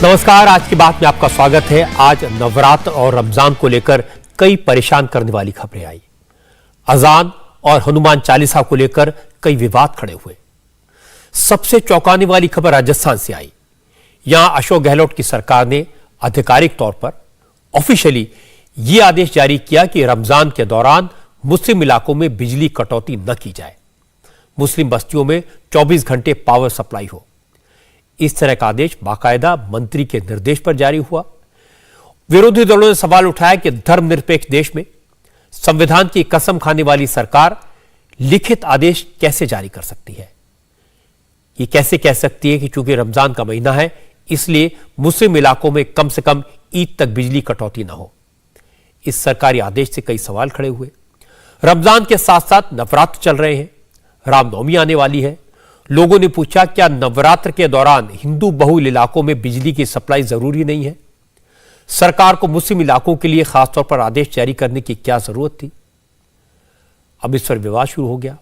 नमस्कार, आज की बात में आपका स्वागत है। आज नवरात्र और रमजान को लेकर कई परेशान करने वाली खबरें आई। अजान और हनुमान चालीसा को लेकर कई विवाद खड़े हुए। सबसे चौंकाने वाली खबर राजस्थान से आई। यहां अशोक गहलोत की सरकार ने आधिकारिक तौर पर ऑफिशियली यह आदेश जारी किया कि रमजान के दौरान मुस्लिम इलाकों में बिजली कटौती न की जाए। मुस्लिम बस्तियों में 24 घंटे पावर सप्लाई हो। इस तरह का आदेश बाकायदा मंत्री के निर्देश पर जारी हुआ। विरोधी दलों ने सवाल उठाया कि धर्मनिरपेक्ष देश में संविधान की कसम खाने वाली सरकार लिखित आदेश कैसे जारी कर सकती है। ये कैसे कह सकती है कि चूंकि रमजान का महीना है इसलिए मुस्लिम इलाकों में कम से कम ईद तक बिजली कटौती ना हो। इस सरकारी आदेश से कई सवाल खड़े हुए। रमजान के साथ साथ नवरात्र चल रहे हैं, रामनवमी आने वाली है। लोगों ने पूछा, क्या नवरात्र के दौरान हिंदू बहुल इलाकों में बिजली की सप्लाई जरूरी नहीं है? सरकार को मुस्लिम इलाकों के लिए खासतौर पर आदेश जारी करने की क्या जरूरत थी? अब इस पर विवाद शुरू हो गया।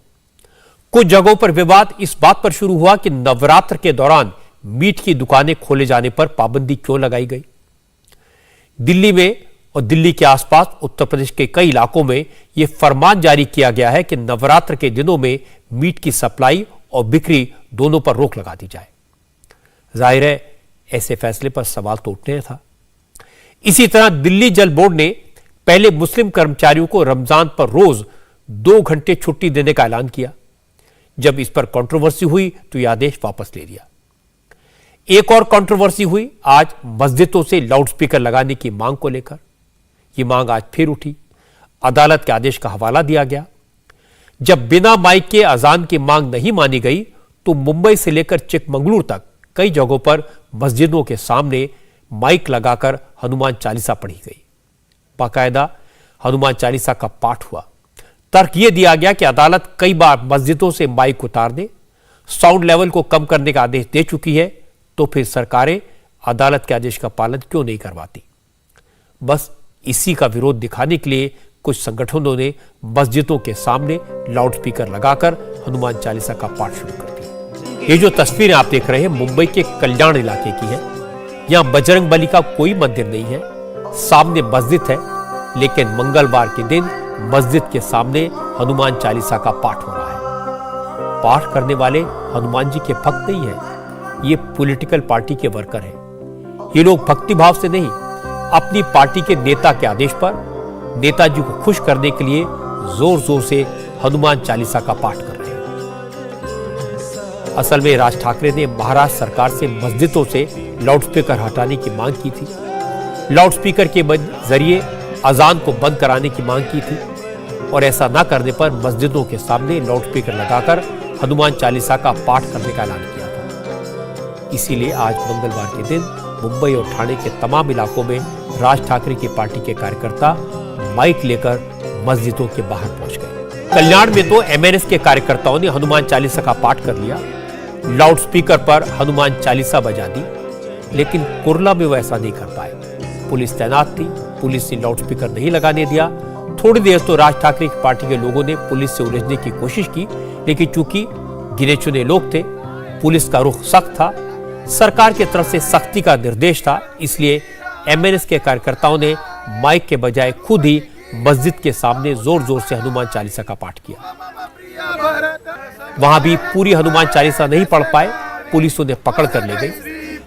कुछ जगहों पर विवाद इस बात पर शुरू हुआ कि नवरात्र के दौरान मीट की दुकानें खोले जाने पर पाबंदी क्यों लगाई गई। दिल्ली में और दिल्ली के आसपास उत्तर प्रदेश के कई इलाकों में यह फरमान जारी किया गया है कि नवरात्र के दिनों में मीट की सप्लाई और बिक्री दोनों पर रोक लगा दी जाए। जाहिर है ऐसे फैसले पर सवाल तो उठने था। इसी तरह दिल्ली जल बोर्ड ने पहले मुस्लिम कर्मचारियों को रमजान पर रोज 2 घंटे छुट्टी देने का ऐलान किया। जब इस पर कंट्रोवर्सी हुई तो यह आदेश वापस ले लिया। एक और कंट्रोवर्सी हुई आज मस्जिदों से लाउडस्पीकर लगाने की मांग को लेकर। यह मांग आज फिर उठी। अदालत के आदेश का हवाला दिया गया। जब बिना माइक के अजान की मांग नहीं मानी गई तो मुंबई से लेकर चिकमंगलुरु तक कई जगहों पर मस्जिदों के सामने माइक लगाकर हनुमान चालीसा पढ़ी गई। बाकायदा हनुमान चालीसा का पाठ हुआ। तर्क यह दिया गया कि अदालत कई बार मस्जिदों से माइक उतारने, साउंड लेवल को कम करने का आदेश दे चुकी है, तो फिर सरकारें अदालत के आदेश का पालन क्यों नहीं करवाती। बस इसी का विरोध दिखाने के लिए कुछ संगठनों ने मस्जिदों के सामने लाउडस्पीकर लगाकर हनुमान चालीसा का पाठ शुरू कर दिया। ये जो तस्वीरें आप देख रहे हैं मुंबई के कल्याण इलाके की है। यहां बजरंगबली का कोई मंदिर नहीं है, सामने मस्जिद है, लेकिन मंगलवार के दिन मस्जिद के सामने हनुमान चालीसा का पाठ हो रहा है। पाठ करने वाले हनुमान जी के भक्त नहीं है, ये पॉलिटिकल पार्टी के वर्कर हैं। ये लोग भक्तिभाव से नहीं, अपनी पार्टी के नेता के आदेश पर नेताजी को खुश करने के लिए जोर जोर से हनुमान चालीसा का पाठ कर रहे हैं। असल में राज ठाकरे ने महाराष्ट्र सरकार से मस्जिदों से लाउडस्पीकर हटाने की मांग की थी। लाउडस्पीकर के जरिए अजान को बंद कराने की मांग की थी और ऐसा न करने पर मस्जिदों के सामने लाउडस्पीकर लगाकर हनुमान चालीसा का पाठ करने का ऐलान किया था। इसीलिए आज मंगलवार के दिन मुंबई और ठाणे के तमाम इलाकों में राज ठाकरे की पार्टी के कार्यकर्ता माइक लेकर मस्जिदों के बाहर पहुंच गए। कल्याण में तो एमएनएस के कार्यकर्ताओं ने हनुमान चालीसा का पाठ कर लिया, लाउडस्पीकर पर हनुमान चालीसा बजा दी, लेकिन कुर्ला में वो ऐसा नहीं कर पाए। पुलिस तैनात थी, पुलिस ने लाउडस्पीकर नहीं लगाने दिया। थोड़ी देर तो राज ठाकरे की पार्टी के लोगों ने पुलिस से उलझने की कोशिश की, लेकिन चूंकि गिने चुने लोग थे, पुलिस का रुख सख्त था, सरकार की तरफ से सख्ती का निर्देश था, इसलिए एमएनएस के कार्यकर्ताओं ने माइक के बजाय खुद ही मस्जिद के सामने जोर जोर से हनुमान चालीसा का पाठ किया। वहां भी पूरी हनुमान चालीसा नहीं पढ़ पाए, पुलिस उन्हें पकड़ कर ले गई।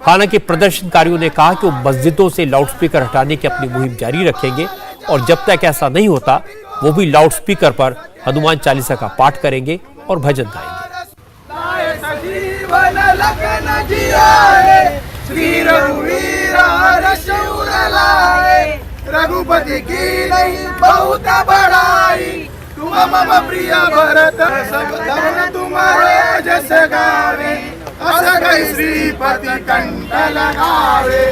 हालांकि प्रदर्शनकारियों ने कहा कि वो मस्जिदों से लाउडस्पीकर हटाने की अपनी मुहिम जारी रखेंगे और जब तक ऐसा नहीं होता वो भी लाउडस्पीकर पर हनुमान चालीसा का पाठ करेंगे और भजन गाएंगे। रघुपति की नहीं बहुत बड़ाई, तुम मम प्रिय भरत सब धन तुम्हारे जैसे गावे, असगई श्रीपति कंठ लगावे,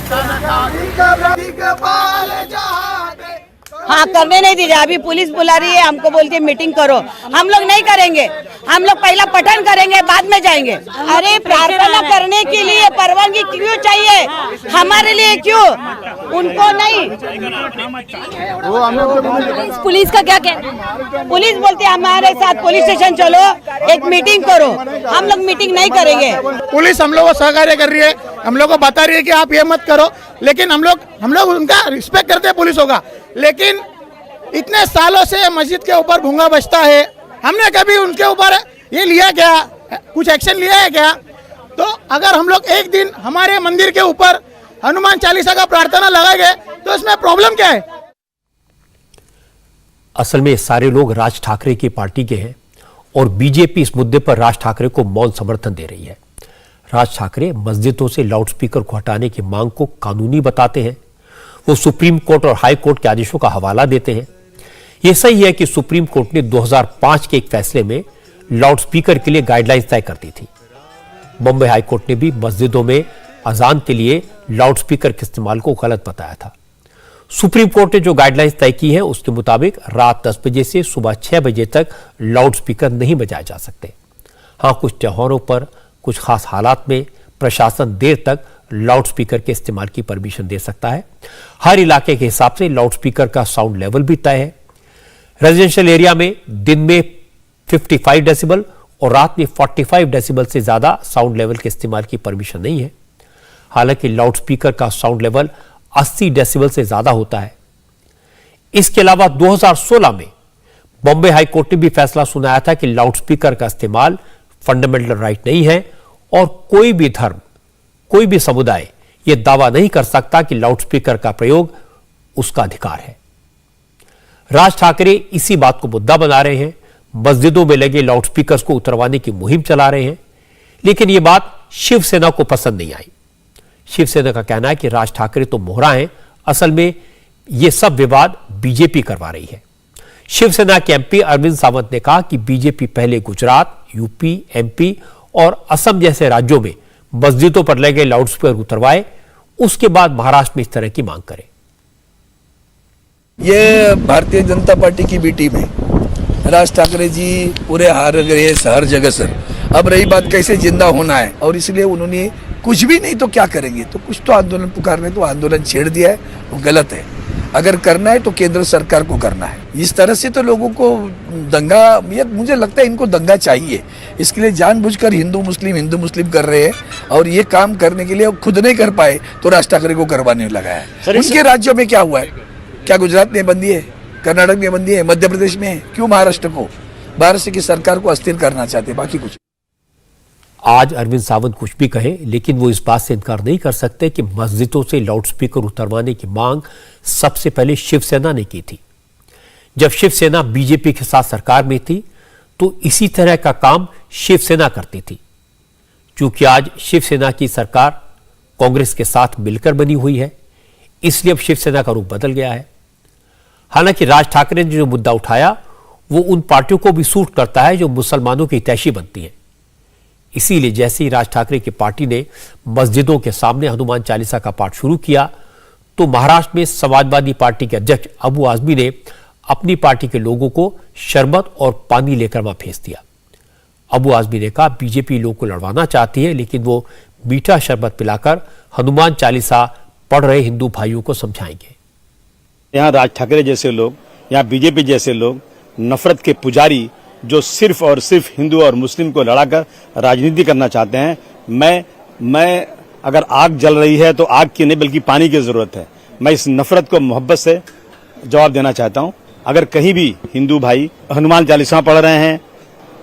सनकादिक ब्रह्मिक पाल जहाते। हाँ, करने नहीं दीजिए। अभी पुलिस बुला रही है, हमको बोलती है मीटिंग करो। हम लोग नहीं करेंगे, हम लोग पहला पठन करेंगे, बाद में जाएंगे। अरे प्रार्थना करने के लिए परवानगी क्यों चाहिए? हमारे लिए क्यों? उनको नहीं। पुलिस का क्या कहना? पुलिस बोलती है हमारे साथ पुलिस स्टेशन चलो, एक मीटिंग करो। हम लोग मीटिंग नहीं करेंगे। पुलिस हम लोग को सहकार्य कर रही है, हम लोग को बता रही है कि आप ये मत करो, लेकिन हम लोग उनका रिस्पेक्ट करते हैं पुलिसों का, लेकिन इतने सालों से मस्जिद के ऊपर भूंगा बजता है, हमने कभी उनके ऊपर ये लिया क्या, कुछ एक्शन लिया है क्या? तो अगर हम लोग एक दिन हमारे मंदिर के ऊपर हनुमान चालीसा का प्रार्थना लगाएंगे तो इसमें प्रॉब्लम क्या है? असल में सारे लोग राज ठाकरे की पार्टी के हैं और बीजेपी इस मुद्दे पर राज ठाकरे को मौन समर्थन दे रही है। राज ठाकरे मस्जिदों से लाउडस्पीकर को हटाने की मांग को कानूनी बताते हैं। वो सुप्रीम कोर्ट और हाई कोर्ट के आदेशों का हवाला देते हैं। यह सही है कि सुप्रीम कोर्ट ने 2005 के एक फैसले में लाउडस्पीकर के लिए गाइडलाइंस तय कर दी थी। बॉम्बे हाई कोर्ट ने भी मस्जिदों में अजान के लिए लाउडस्पीकर के इस्तेमाल को गलत बताया था। सुप्रीम कोर्ट ने जो गाइडलाइंस तय की है उसके मुताबिक रात 10 बजे से सुबह 6 बजे तक लाउडस्पीकर नहीं बजाए जा सकते। हां, कुछ त्योहारों पर, कुछ खास हालात में प्रशासन देर तक लाउडस्पीकर के इस्तेमाल की परमिशन दे सकता है। हर इलाके के हिसाब से लाउडस्पीकर का साउंड लेवल भी तय है। रेजिडेंशियल एरिया में दिन में 55 डेसिबल और रात में 45 डेसिबल से ज्यादा साउंड लेवल के इस्तेमाल की परमिशन नहीं है। हालांकि लाउडस्पीकर का साउंड लेवल 80 डेसिबल से ज्यादा होता है। इसके अलावा 2016 में बॉम्बे हाई कोर्ट ने भी फैसला सुनाया था कि लाउडस्पीकर का इस्तेमाल फंडामेंटल राइट नहीं है और कोई भी धर्म, कोई भी समुदाय यह दावा नहीं कर सकता कि लाउडस्पीकर का प्रयोग उसका अधिकार है। राज ठाकरे इसी बात को मुद्दा बना रहे हैं, मस्जिदों में लगे लाउडस्पीकर्स को उतरवाने की मुहिम चला रहे हैं, लेकिन यह बात शिवसेना को पसंद नहीं आई। शिवसेना का कहना है कि राज ठाकरे तो मोहरा हैं, असल में यह सब विवाद बीजेपी करवा रही है। शिवसेना के एमपी अरविंद सावंत ने कहा कि बीजेपी पहले गुजरात, यूपी, एमपी और असम जैसे राज्यों में मस्जिदों पर लगे लाउडस्पीकर उतरवाए, उसके बाद महाराष्ट्र में इस तरह की मांग करे। ये भारतीय जनता पार्टी की बी टीम है। राज ठाकरे जी पूरे हार गए हर जगह से। अब रही बात कैसे जिंदा होना है, और इसलिए उन्होंने कुछ भी नहीं तो क्या करेंगे, तो कुछ तो आंदोलन पुकारने, तो आंदोलन छेड़ दिया है, वो गलत है। अगर करना है तो केंद्र सरकार को करना है। इस तरह से तो लोगों को दंगा, ये मुझे लगता है इनको दंगा चाहिए। इसके लिए जानबूझकर हिंदू मुस्लिम कर रहे हैं, और ये काम करने के लिए खुद नहीं कर पाए तो राज ठाकरे को करवाने लगा है। उनके राज्यों में क्या हुआ है? क्या गुजरात में बंदी है, कर्नाटक में बंदी है, मध्य प्रदेश में है? क्यों महाराष्ट्र को, महाराष्ट्र की सरकार को अस्थिर करना चाहते, बाकी कुछ। आज अरविंद सावंत कुछ भी कहे, लेकिन वो इस बात से इनकार नहीं कर सकते कि मस्जिदों से लाउडस्पीकर उतरवाने की मांग सबसे पहले शिवसेना ने की थी। जब शिवसेना बीजेपी के साथ सरकार में थी तो इसी तरह का काम शिवसेना करती थी। क्योंकि आज शिवसेना की सरकार कांग्रेस के साथ मिलकर बनी हुई है, इसलिए अब शिवसेना का रूप बदल गया है। हालांकि राज ठाकरे ने जो मुद्दा उठाया वो उन पार्टियों को भी सूट करता है जो मुसलमानों की हितैषी बनती हैं। इसीलिए जैसे ही राज ठाकरे की पार्टी ने मस्जिदों के सामने हनुमान चालीसा का पाठ शुरू किया तो महाराष्ट्र में समाजवादी पार्टी के अध्यक्ष अबू आजमी ने अपनी पार्टी के लोगों को शरबत और पानी लेकर वहां भेज दिया। अबू आजमी ने कहा बीजेपी लोगों को लड़वाना चाहती है, लेकिन वो मीठा शरबत पिलाकर हनुमान चालीसा पढ़ रहे हिंदू भाइयों को समझाएंगे। यहाँ राज ठाकरे जैसे लोग, यहाँ बीजेपी जैसे लोग, नफरत के पुजारी जो सिर्फ और सिर्फ हिंदू और मुस्लिम को लड़ाकर राजनीति करना चाहते हैं। मैं अगर आग जल रही है तो आग की नहीं बल्कि पानी की जरूरत है। मैं इस नफरत को मोहब्बत से जवाब देना चाहता हूं। अगर कहीं भी हिंदू भाई हनुमान चालीसा पढ़ रहे हैं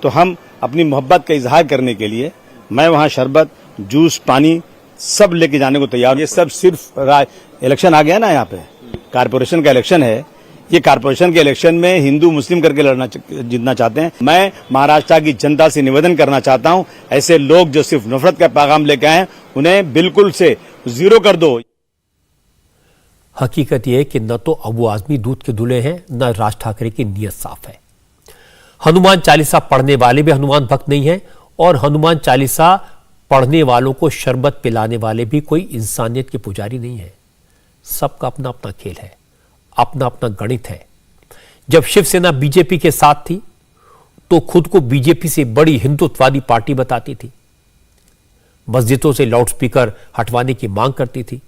तो हम अपनी मोहब्बत का इजहार करने के लिए मैं वहां शरबत, जूस, पानी सब लेके जाने को तैयार। ये सब सिर्फ इलेक्शन आ गया ना, यहाँ पे कारपोरेशन का इलेक्शन है। ये कारपोरेशन के इलेक्शन में हिंदू मुस्लिम करके जीतना चाहते हैं। मैं महाराष्ट्र की जनता से निवेदन करना चाहता हूं, ऐसे लोग जो सिर्फ नफरत का पैगाम लेके आए उन्हें बिल्कुल से जीरो कर दो। हकीकत यह है कि न तो अबू आजमी दूध के धुले हैं, न राज ठाकरे की नीयत साफ है। हनुमान चालीसा पढ़ने वाले भी हनुमान भक्त नहीं है और हनुमान चालीसा पढ़ने वालों को शरबत पिलाने वाले भी कोई इंसानियत के पुजारी नहीं है। सबका अपना अपना खेल है, अपना अपना गणित है। जब शिवसेना बीजेपी के साथ थी तो खुद को बीजेपी से बड़ी हिंदुत्ववादी पार्टी बताती थी, मस्जिदों से लाउडस्पीकर हटवाने की मांग करती थी।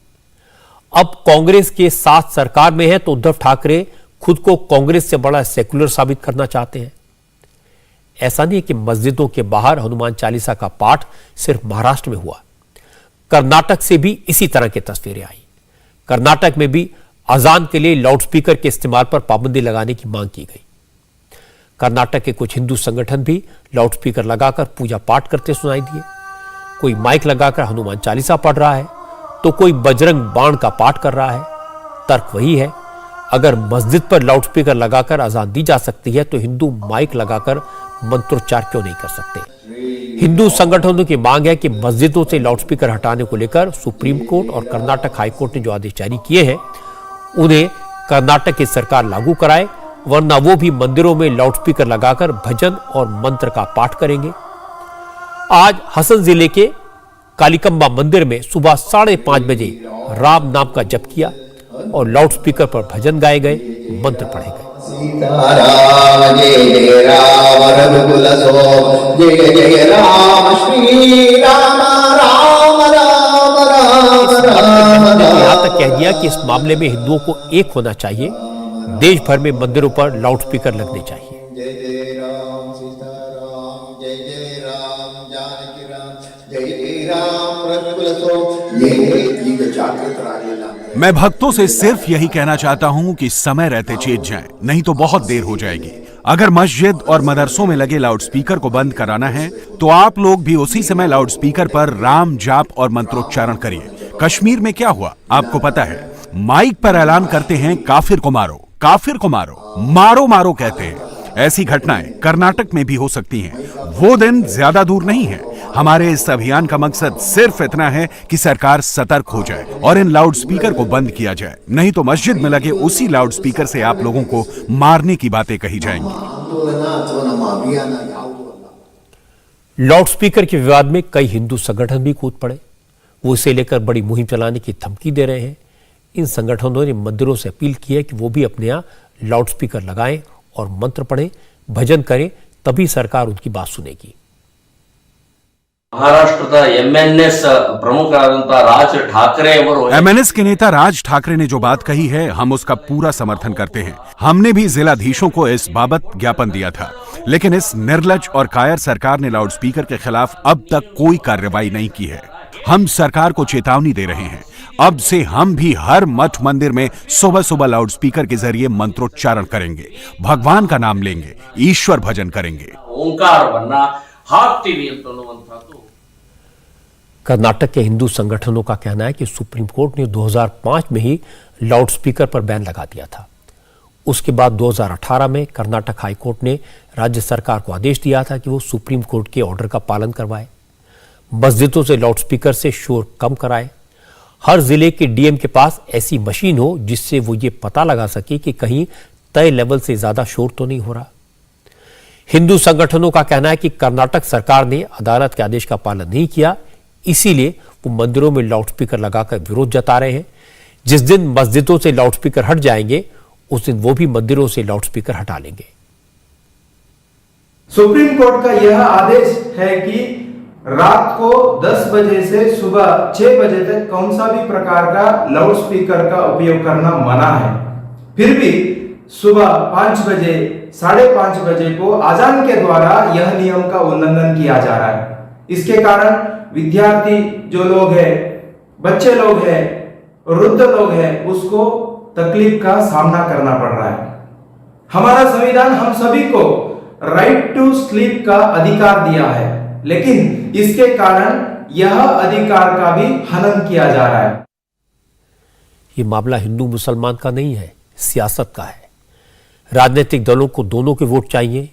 अब कांग्रेस के साथ सरकार में है तो उद्धव ठाकरे खुद को कांग्रेस से बड़ा सेकुलर साबित करना चाहते हैं। ऐसा नहीं है कि मस्जिदों के बाहर हनुमान चालीसा का पाठ सिर्फ महाराष्ट्र में हुआ। कर्नाटक से भी इसी तरह की तस्वीरें आई। कर्नाटक में भी अजान के लिए लाउडस्पीकर के इस्तेमाल पर पाबंदी लगाने की मांग की गई। कर्नाटक के कुछ हिंदू संगठन भी लाउडस्पीकर लगाकर पूजा पाठ करते सुनाई दिए। कोई माइक लगाकर हनुमान चालीसा पढ़ रहा है तो कोई बजरंग बाण का पाठ कर रहा है। तर्क वही है, अगर मस्जिद पर लाउडस्पीकर लगाकर अजान दी जा सकती है तो हिंदू माइक लगाकर मंत्रोच्चार क्यों नहीं कर सकते। हिंदू संगठनों की मांग है कि मस्जिदों से लाउडस्पीकर हटाने को लेकर सुप्रीम कोर्ट और कर्नाटक हाईकोर्ट ने जो आदेश जारी किए हैं उन्हें कर्नाटक की सरकार लागू कराए, वरना वो भी मंदिरों में लाउडस्पीकर लगाकर भजन और मंत्र का पाठ करेंगे। आज हसन जिले के कालिकम्बा मंदिर में सुबह 5:30 बजे राम नाम का जप किया और लाउडस्पीकर पर भजन गाए गए, मंत्र पढ़े गए। सीताराम जय जय राम रघुकुल सो जय जय राम श्री राम राम राम राम राम। यहां तक कह दिया कि इस मामले में हिंदुओं को एक होना चाहिए, देश भर में मंदिरों पर लाउडस्पीकर लगने चाहिए। जय जय राम सीताराम जय जय राम जानकी राम जय जय राम रघुकुल सो जय जय जागृत राजेला। मैं भक्तों से सिर्फ यही कहना चाहता हूं कि समय रहते चेत जाएं, नहीं तो बहुत देर हो जाएगी। अगर मस्जिद और मदरसों में लगे लाउडस्पीकर को बंद कराना है तो आप लोग भी उसी समय लाउडस्पीकर पर राम जाप और मंत्रोच्चारण करिए। कश्मीर में क्या हुआ आपको पता है? माइक पर ऐलान करते हैं काफिर को मारो, काफिर को मारो, मारो मारो कहते हैं। ऐसी घटनाएं कर्नाटक में भी हो सकती हैं। वो दिन ज्यादा दूर नहीं है। हमारे इस अभियान का मकसद सिर्फ इतना है कि सरकार सतर्क हो जाए और इन लाउडस्पीकर को बंद किया जाए, नहीं तो मस्जिद में लगे उसी लाउडस्पीकर से आप लोगों को मारने की बातें कही जाएंगी। लाउडस्पीकर के विवाद में कई हिंदू संगठन भी कूद पड़े। वो इसे लेकर बड़ी मुहिम चलाने की धमकी दे रहे हैं। इन संगठनों ने मंदिरों से अपील की है कि वो भी अपने यहाँ लाउडस्पीकर लगाएं और मंत्र पढ़ें, भजन करें, तभी सरकार उनकी बात सुनेगी। ಮಹಾರಾಷ್ಟ್ರದ ಎಂಎನ್ಎಸ್ ಪ್ರಮುಖರಾದಂತಹ ರಾಜ್ ಠಾಕರೆ ಅವರು एमएनएस के नेता राज ठाकरे ने जो बात कही है हम उसका पूरा समर्थन करते हैं। हमने भी जिलाधीशों को इस बाबत ज्ञापन दिया था, लेकिन इस निर्लज और कायर सरकार ने लाउडस्पीकर के खिलाफ अब तक कोई कार्रवाई नहीं की है। हम सरकार को चेतावनी दे रहे हैं, अब से हम भी हर मठ मंदिर में सुबह सुबह लाउडस्पीकर के जरिए मंत्रोच्चारण करेंगे, भगवान का नाम लेंगे, ईश्वर भजन करेंगे। ಓಂಕಾರವನ್ನ ಹಾಕ್ತೀವಿ ಅಂತ ಅನ್ನುವಂಥದ್ದು। कर्नाटक के हिंदू संगठनों का कहना है कि सुप्रीम कोर्ट ने 2005 में ही लाउडस्पीकर पर बैन लगा दिया था। उसके बाद 2018 में कर्नाटक हाईकोर्ट ने राज्य सरकार को आदेश दिया था कि वो सुप्रीम कोर्ट के ऑर्डर का पालन करवाए, मस्जिदों से लाउडस्पीकर से शोर कम कराए, हर जिले के डीएम के पास ऐसी मशीन हो जिससे वो ये पता लगा सके कि कहीं तय लेवल से ज्यादा शोर तो नहीं हो रहा। हिंदू संगठनों का कहना है कि कर्नाटक सरकार ने अदालत के आदेश का पालन नहीं किया, इसीलिए वो मंदिरों में लाउडस्पीकर लगाकर विरोध जता रहे हैं। जिस दिन मस्जिदों से लाउडस्पीकर हट जाएंगे उस दिन वो भी मंदिरों से लाउडस्पीकर हटा लेंगे। सुप्रीम कोर्ट का यह आदेश है कि रात को 10 बजे से सुबह 6 बजे तक कौन सा भी प्रकार का लाउडस्पीकर का उपयोग करना मना है। फिर भी सुबह 5 बजे 5:30 बजे को अजान के द्वारा यह नियम का उल्लंघन किया जा रहा है। इसके कारण विद्यार्थी जो लोग हैं, बच्चे लोग हैं, वृद्ध लोग हैं, उसको तकलीफ का सामना करना पड़ रहा है। हमारा संविधान हम सभी को राइट टू स्लीप का अधिकार दिया है, लेकिन इसके कारण यह अधिकार का भी हनन किया जा रहा है। ये मामला हिंदू मुसलमान का नहीं है, सियासत का है। राजनीतिक दलों को दोनों के वोट चाहिए,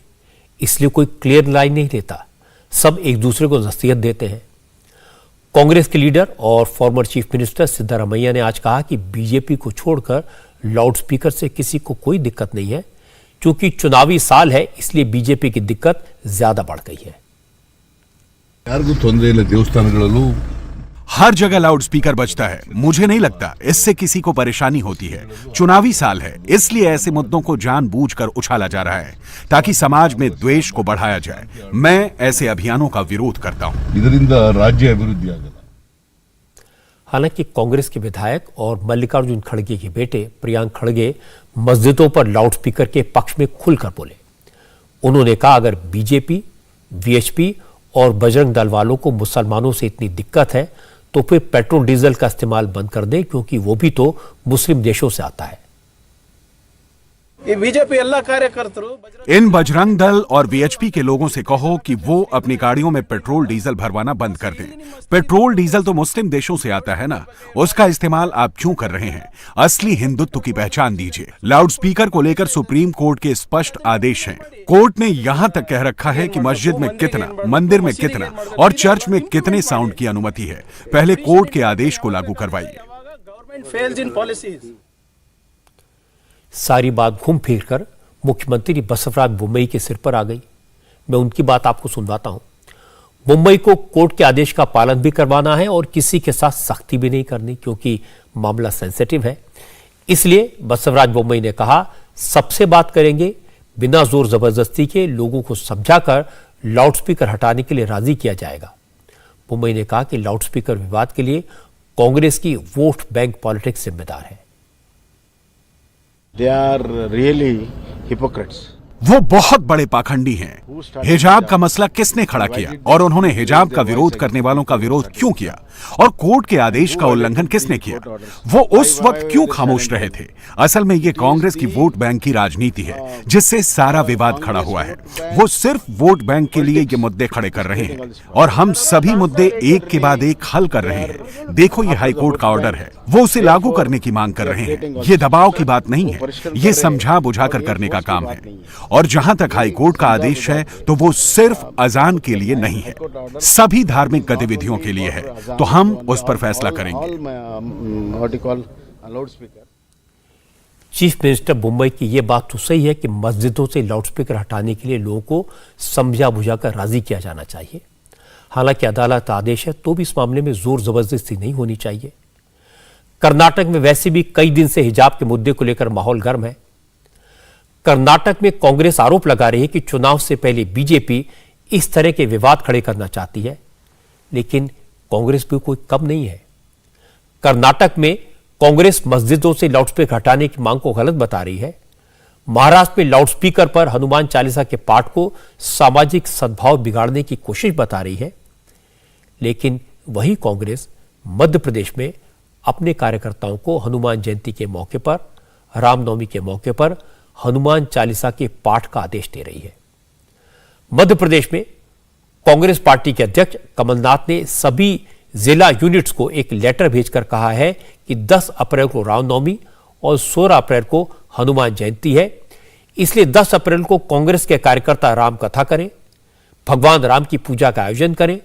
इसलिए कोई क्लियर लाइन नहीं देता, सब एक दूसरे को नसीहत देते हैं। कांग्रेस के लीडर और फॉर्मर चीफ मिनिस्टर सिद्धारमैया ने आज कहा कि बीजेपी को छोड़कर लाउडस्पीकर से किसी को कोई दिक्कत नहीं है, क्योंकि चुनावी साल है इसलिए बीजेपी की दिक्कत ज्यादा बढ़ गई है। ಯಾರಿಗೂ ತೊಂದರೆ ಇಲ್ಲ, ದೇವಸ್ಥಾನಗಳಲ್ಲೂ हर जगह लाउडस्पीकर बजता है। मुझे नहीं लगता इससे किसी को परेशानी होती है। चुनावी साल है इसलिए ऐसे मुद्दों को जानबूझकर उछाला जा रहा है ताकि समाज में द्वेष को बढ़ाया जाए। मैं ऐसे अभियानों का विरोध करता हूं। ಇದರಿಂದ ರಾಜ್ಯ ಅಭಿವೃದ್ಧಿ ಆಗಲ್ಲ। हालांकि कांग्रेस के विधायक और मल्लिकार्जुन खड़गे के बेटे प्रियांक खड़गे मस्जिदों पर लाउडस्पीकर के पक्ष में खुलकर बोले। उन्होंने कहा अगर बीजेपी, वीएचपी और बजरंग दल वालों को मुसलमानों से इतनी दिक्कत है तो फिर पेट्रोल डीजल का इस्तेमाल बंद कर दें, क्योंकि वो भी तो मुस्लिम देशों से आता है। बीजेपी ಎಲ್ಲ ಕಾರ್ಯಕರ್ತರು इन बजरंग दल और वीएचपी के लोगों से कहो कि वो अपनी गाड़ियों में पेट्रोल डीजल भरवाना बंद कर दें। पेट्रोल डीजल तो मुस्लिम देशों से आता है ना, उसका इस्तेमाल आप क्यों कर रहे हैं? असली हिंदुत्व की पहचान दीजिए। लाउडस्पीकर को लेकर सुप्रीम कोर्ट के स्पष्ट आदेश हैं। कोर्ट ने यहां तक कह रखा है कि मस्जिद में कितना, मंदिर में कितना और चर्च में कितने साउंड की अनुमति है। पहले कोर्ट के आदेश को लागू करवाइए। गवर्नमेंट फेल्स इन पॉलिसीज। सारी बात घूम फिर कर मुख्यमंत्री बसवराज बोम्मई के सिर पर आ गई। मैं उनकी बात आपको सुनवाता हूं। बोम्मई को कोर्ट के आदेश का पालन भी करवाना है और किसी के साथ सख्ती भी नहीं करनी, क्योंकि मामला सेंसिटिव है। इसलिए बसवराज बोम्मई ने कहा, सबसे बात करेंगे, बिना जोर जबरदस्ती के लोगों को समझाकर लाउडस्पीकर हटाने के लिए राजी किया जाएगा। बोम्मई ने कहा कि लाउडस्पीकर विवाद के लिए कांग्रेस की वोट बैंक पॉलिटिक्स जिम्मेदार है। They are really hypocrites. वो बहुत बड़े पाखंडी हैं। हिजाब का मसला किसने खड़ा किया और उन्होंने हिजाब का विरोध करने वालों का विरोध क्यों किया और कोर्ट के आदेश का उल्लंघन किसने किया? वो उस वक्त क्यों खामोश रहे थे? असल में ये कांग्रेस की वोट बैंक की राजनीति है, जिससे सारा विवाद खड़ा हुआ है। वो सिर्फ वोट बैंक के लिए ये मुद्दे खड़े कर रहे हैं और हम सभी मुद्दे एक के बाद एक हल कर रहे हैं। देखो, ये हाईकोर्ट का ऑर्डर है, वो उसे लागू करने की मांग कर रहे हैं। ये दबाव की बात नहीं है, ये समझा बुझाकर करने का काम है। और जहां तक हाईकोर्ट का आदेश है तो वो सिर्फ अजान के लिए नहीं है, सभी धार्मिक गतिविधियों के लिए है। तो हम उस पर फैसला करेंगे। चीफ मिनिस्टर मुंबई की यह बात तो सही है कि मस्जिदों से लाउडस्पीकर हटाने के लिए लोगों को समझा बुझाकर राजी किया जाना चाहिए। हालांकि अदालत आदेश है तो भी इस मामले में जोर जबरदस्ती नहीं होनी चाहिए। कर्नाटक में वैसे भी कई दिन से हिजाब के मुद्दे को लेकर माहौल गर्म है। कर्नाटक में कांग्रेस आरोप लगा रही है कि चुनाव से पहले बीजेपी इस तरह के विवाद खड़े करना चाहती है, लेकिन कांग्रेस भी कोई कम नहीं है। कर्नाटक में कांग्रेस मस्जिदों से लाउडस्पीकर हटाने की मांग को गलत बता रही है। महाराष्ट्र में लाउडस्पीकर पर हनुमान चालीसा के पाठ को सामाजिक सद्भाव बिगाड़ने की कोशिश बता रही है, लेकिन वही कांग्रेस मध्य प्रदेश में अपने कार्यकर्ताओं को हनुमान जयंती के मौके पर, रामनवमी के मौके पर हनुमान चालीसा के पाठ का आदेश दे रही है। मध्य प्रदेश में कांग्रेस पार्टी के अध्यक्ष कमलनाथ ने सभी जिला यूनिट्स को एक लेटर भेजकर कहा है कि 10 अप्रैल को रामनवमी और 16 अप्रैल को हनुमान जयंती है, इसलिए 10 अप्रैल को कांग्रेस के कार्यकर्ता राम कथा करें, भगवान राम की पूजा का आयोजन करें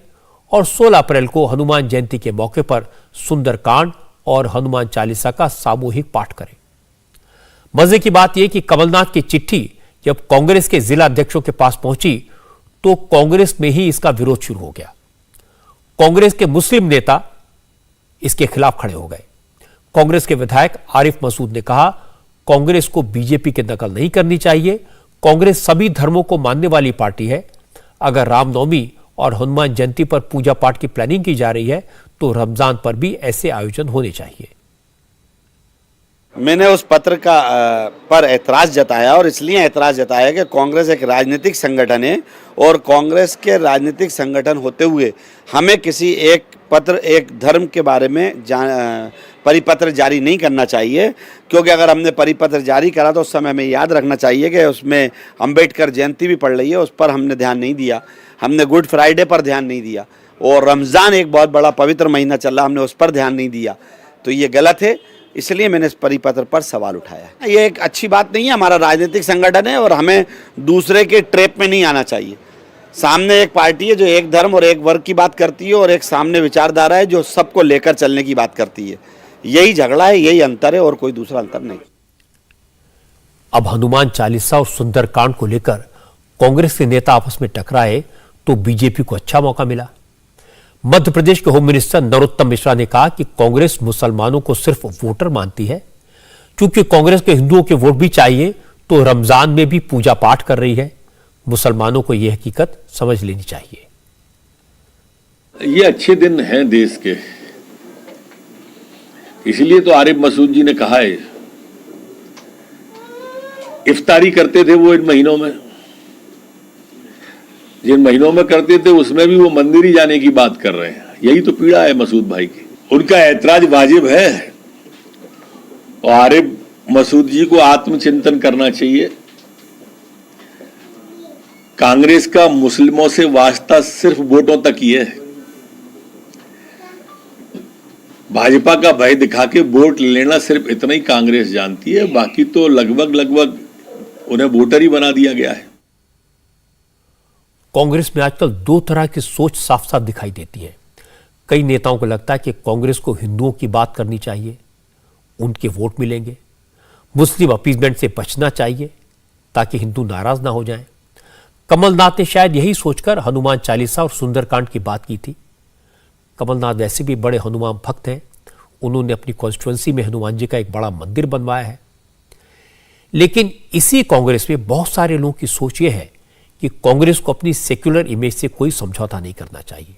और 16 अप्रैल को हनुमान जयंती के मौके पर सुंदरकांड और हनुमान चालीसा का सामूहिक पाठ करें। मजे की बात यह कि कमलनाथ की चिट्ठी जब कांग्रेस के जिला अध्यक्षों के पास पहुंची तो कांग्रेस में ही इसका विरोध शुरू हो गया। कांग्रेस के मुस्लिम नेता इसके खिलाफ खड़े हो गए। कांग्रेस के विधायक आरिफ मसूद ने कहा, कांग्रेस को बीजेपी की नकल नहीं करनी चाहिए। कांग्रेस सभी धर्मों को मानने वाली पार्टी है। अगर रामनवमी और हनुमान जयंती पर पूजा पाठ की प्लानिंग की जा रही है तो रमजान पर भी ऐसे आयोजन होने चाहिए। मैंने उस पत्र का पर ऐतराज जताया और इसलिए ऐतराज जताया कि कांग्रेस एक राजनीतिक संगठन है और कांग्रेस के राजनीतिक संगठन होते हुए हमें किसी एक पत्र, एक धर्म के बारे में परिपत्र जारी नहीं करना चाहिए, क्योंकि अगर हमने परिपत्र जारी करा तो उस समय हमें याद रखना चाहिए कि उसमें अम्बेडकर जयंती भी पड़ रही है, उस पर हमने ध्यान नहीं दिया। हमने गुड फ्राइडे पर ध्यान नहीं दिया और रमज़ान एक बहुत बड़ा पवित्र महीना चल रहा, हमने उस पर ध्यान नहीं दिया। तो ये गलत है, इसलिए मैंने इस परिपत्र पर सवाल उठाया। ये एक अच्छी बात नहीं है। हमारा राजनीतिक संगठन है और हमें दूसरे के ट्रैप में नहीं आना चाहिए। सामने एक पार्टी है जो एक धर्म और एक वर्ग की बात करती है और एक सामने विचारधारा है जो सबको लेकर चलने की बात करती है। यही झगड़ा है, यही अंतर है और कोई दूसरा अंतर नहीं। अब हनुमान चालीसा और सुंदरकांड को लेकर कांग्रेस के नेता आपस में टकराए तो बीजेपी को अच्छा मौका मिला। मध्य प्रदेश के होम मिनिस्टर नरोत्तम मिश्रा ने कहा कि कांग्रेस मुसलमानों को सिर्फ वोटर मानती है। क्योंकि कांग्रेस के हिंदुओं के वोट भी चाहिए तो रमजान में भी पूजा पाठ कर रही है। मुसलमानों को यह हकीकत समझ लेनी चाहिए। ये अच्छे दिन हैं देश के, इसलिए तो आरिफ मसूद जी ने कहा है, इफ्तारी करते थे वो इन महीनों में, जिन महीनों में करते थे उसमें भी वो मंदिर ही जाने की बात कर रहे हैं। यही तो पीड़ा है मसूद भाई की। उनका ऐतराज वाजिब है और आरिफ मसूद जी को आत्मचिंतन करना चाहिए। कांग्रेस का मुस्लिमों से वास्ता सिर्फ वोटों तक ही है। भाजपा का भय दिखा के वोट लेना सिर्फ इतना ही कांग्रेस जानती है, बाकी तो लगभग उन्हें वोटर ही बना दिया गया है। कांग्रेस में आजकल दो तरह की सोच साफ साफ दिखाई देती है। कई नेताओं को लगता है कि कांग्रेस को हिंदुओं की बात करनी चाहिए, उनके वोट मिलेंगे। मुस्लिम अपीजमेंट से बचना चाहिए ताकि हिंदू नाराज ना हो जाएं। कमलनाथ ने शायद यही सोचकर हनुमान चालीसा और सुंदरकांड की बात की थी। कमलनाथ वैसे भी बड़े हनुमान भक्त हैं। उन्होंने अपनी कॉन्स्टिट्यूएंसी में हनुमान जी का एक बड़ा मंदिर बनवाया है। लेकिन इसी कांग्रेस में बहुत सारे लोगों की सोच यह है कि कांग्रेस को अपनी सेक्युलर इमेज से कोई समझौता नहीं करना चाहिए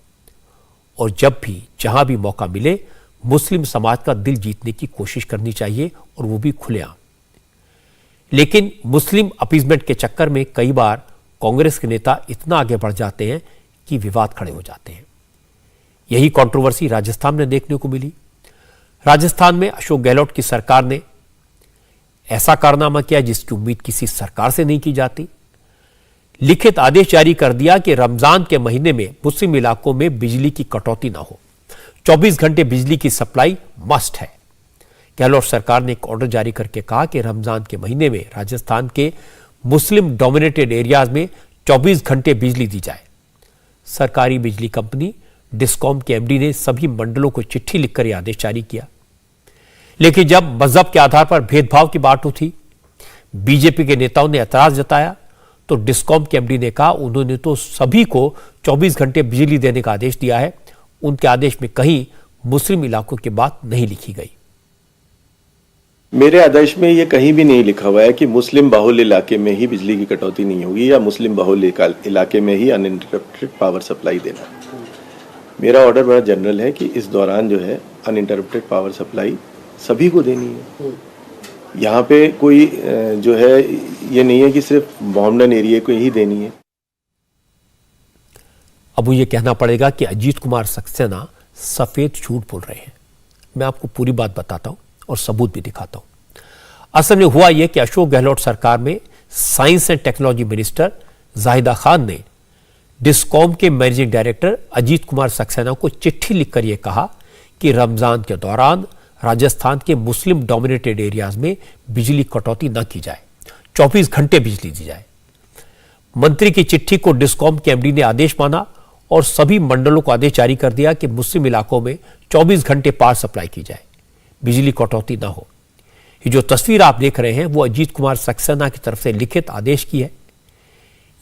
और जब भी जहां भी मौका मिले मुस्लिम समाज का दिल जीतने की कोशिश करनी चाहिए, और वो भी खुलेआम। लेकिन मुस्लिम अपीजमेंट के चक्कर में कई बार कांग्रेस के नेता इतना आगे बढ़ जाते हैं कि विवाद खड़े हो जाते हैं। यही कंट्रोवर्सी राजस्थान में देखने को मिली। राजस्थान में अशोक गहलोत की सरकार ने ऐसा कारनामा किया जिसकी उम्मीद किसी सरकार से नहीं की जाती। लिखित आदेश जारी कर दिया कि रमजान के महीने में मुस्लिम इलाकों में बिजली की कटौती ना हो। 24 घंटे बिजली की सप्लाई मस्ट है। गहलोत सरकार ने एक ऑर्डर जारी करके कहा कि रमजान के महीने में राजस्थान के मुस्लिम डोमिनेटेड एरियाज में 24 घंटे बिजली दी जाए। सरकारी बिजली कंपनी डिस्कॉम के एमडी ने सभी मंडलों को चिट्ठी लिखकर यह आदेश जारी किया। लेकिन जब मजहब के आधार पर भेदभाव की बात उठी, बीजेपी के नेताओं ने ऐतराज जताया, तो डिस्कॉम के एमडी ने कहा उन्होंने तो सभी को 24 घंटे बिजली देने का आदेश दिया है। उनके आदेश में कहीं मुस्लिम इलाकों की बात नहीं लिखी गई। मेरे आदेश में यह कहीं भी नहीं लिखा हुआ है कि मुस्लिम बाहुल्य इलाके में ही बिजली की कटौती नहीं होगी या मुस्लिम बाहुल्य इलाके में ही अनइंटरप्टेड पावर सप्लाई देना। मेरा ऑर्डर बड़ा जनरल है कि इस दौरान जो है अनइंटरप्टेड पावर सप्लाई सभी को देनी है। यहाँ पे कोई जो है ये नहीं है कि सिर्फ मोहम्मदन एरिया को ही देनी है। अब ये कहना पड़ेगा कि अजीत कुमार सक्सेना सफेद झूठ बोल रहे हैं। मैं आपको पूरी बात बताता हूं और सबूत भी दिखाता हूं। असल में हुआ यह कि अशोक गहलोत सरकार में science and technology minister Zahida Khan ने डिस्कॉम के मैनेजिंग डायरेक्टर अजीत कुमार सक्सेना को चिट्ठी लिखकर यह कहा कि रमजान के दौरान राजस्थान के मुस्लिम डोमिनेटेड एरियाज में बिजली कटौती न की जाए, 24 घंटे बिजली दी जाए। मंत्री की चिट्ठी को डिस्कॉम के एमडी ने आदेश माना और सभी मंडलों को आदेश जारी कर दिया कि मुस्लिम इलाकों में 24 घंटे पावर सप्लाई की जाए, बिजली कटौती न हो। ये जो तस्वीर आप देख रहे हैं वो अजीत कुमार सक्सेना की तरफ से लिखित आदेश की है।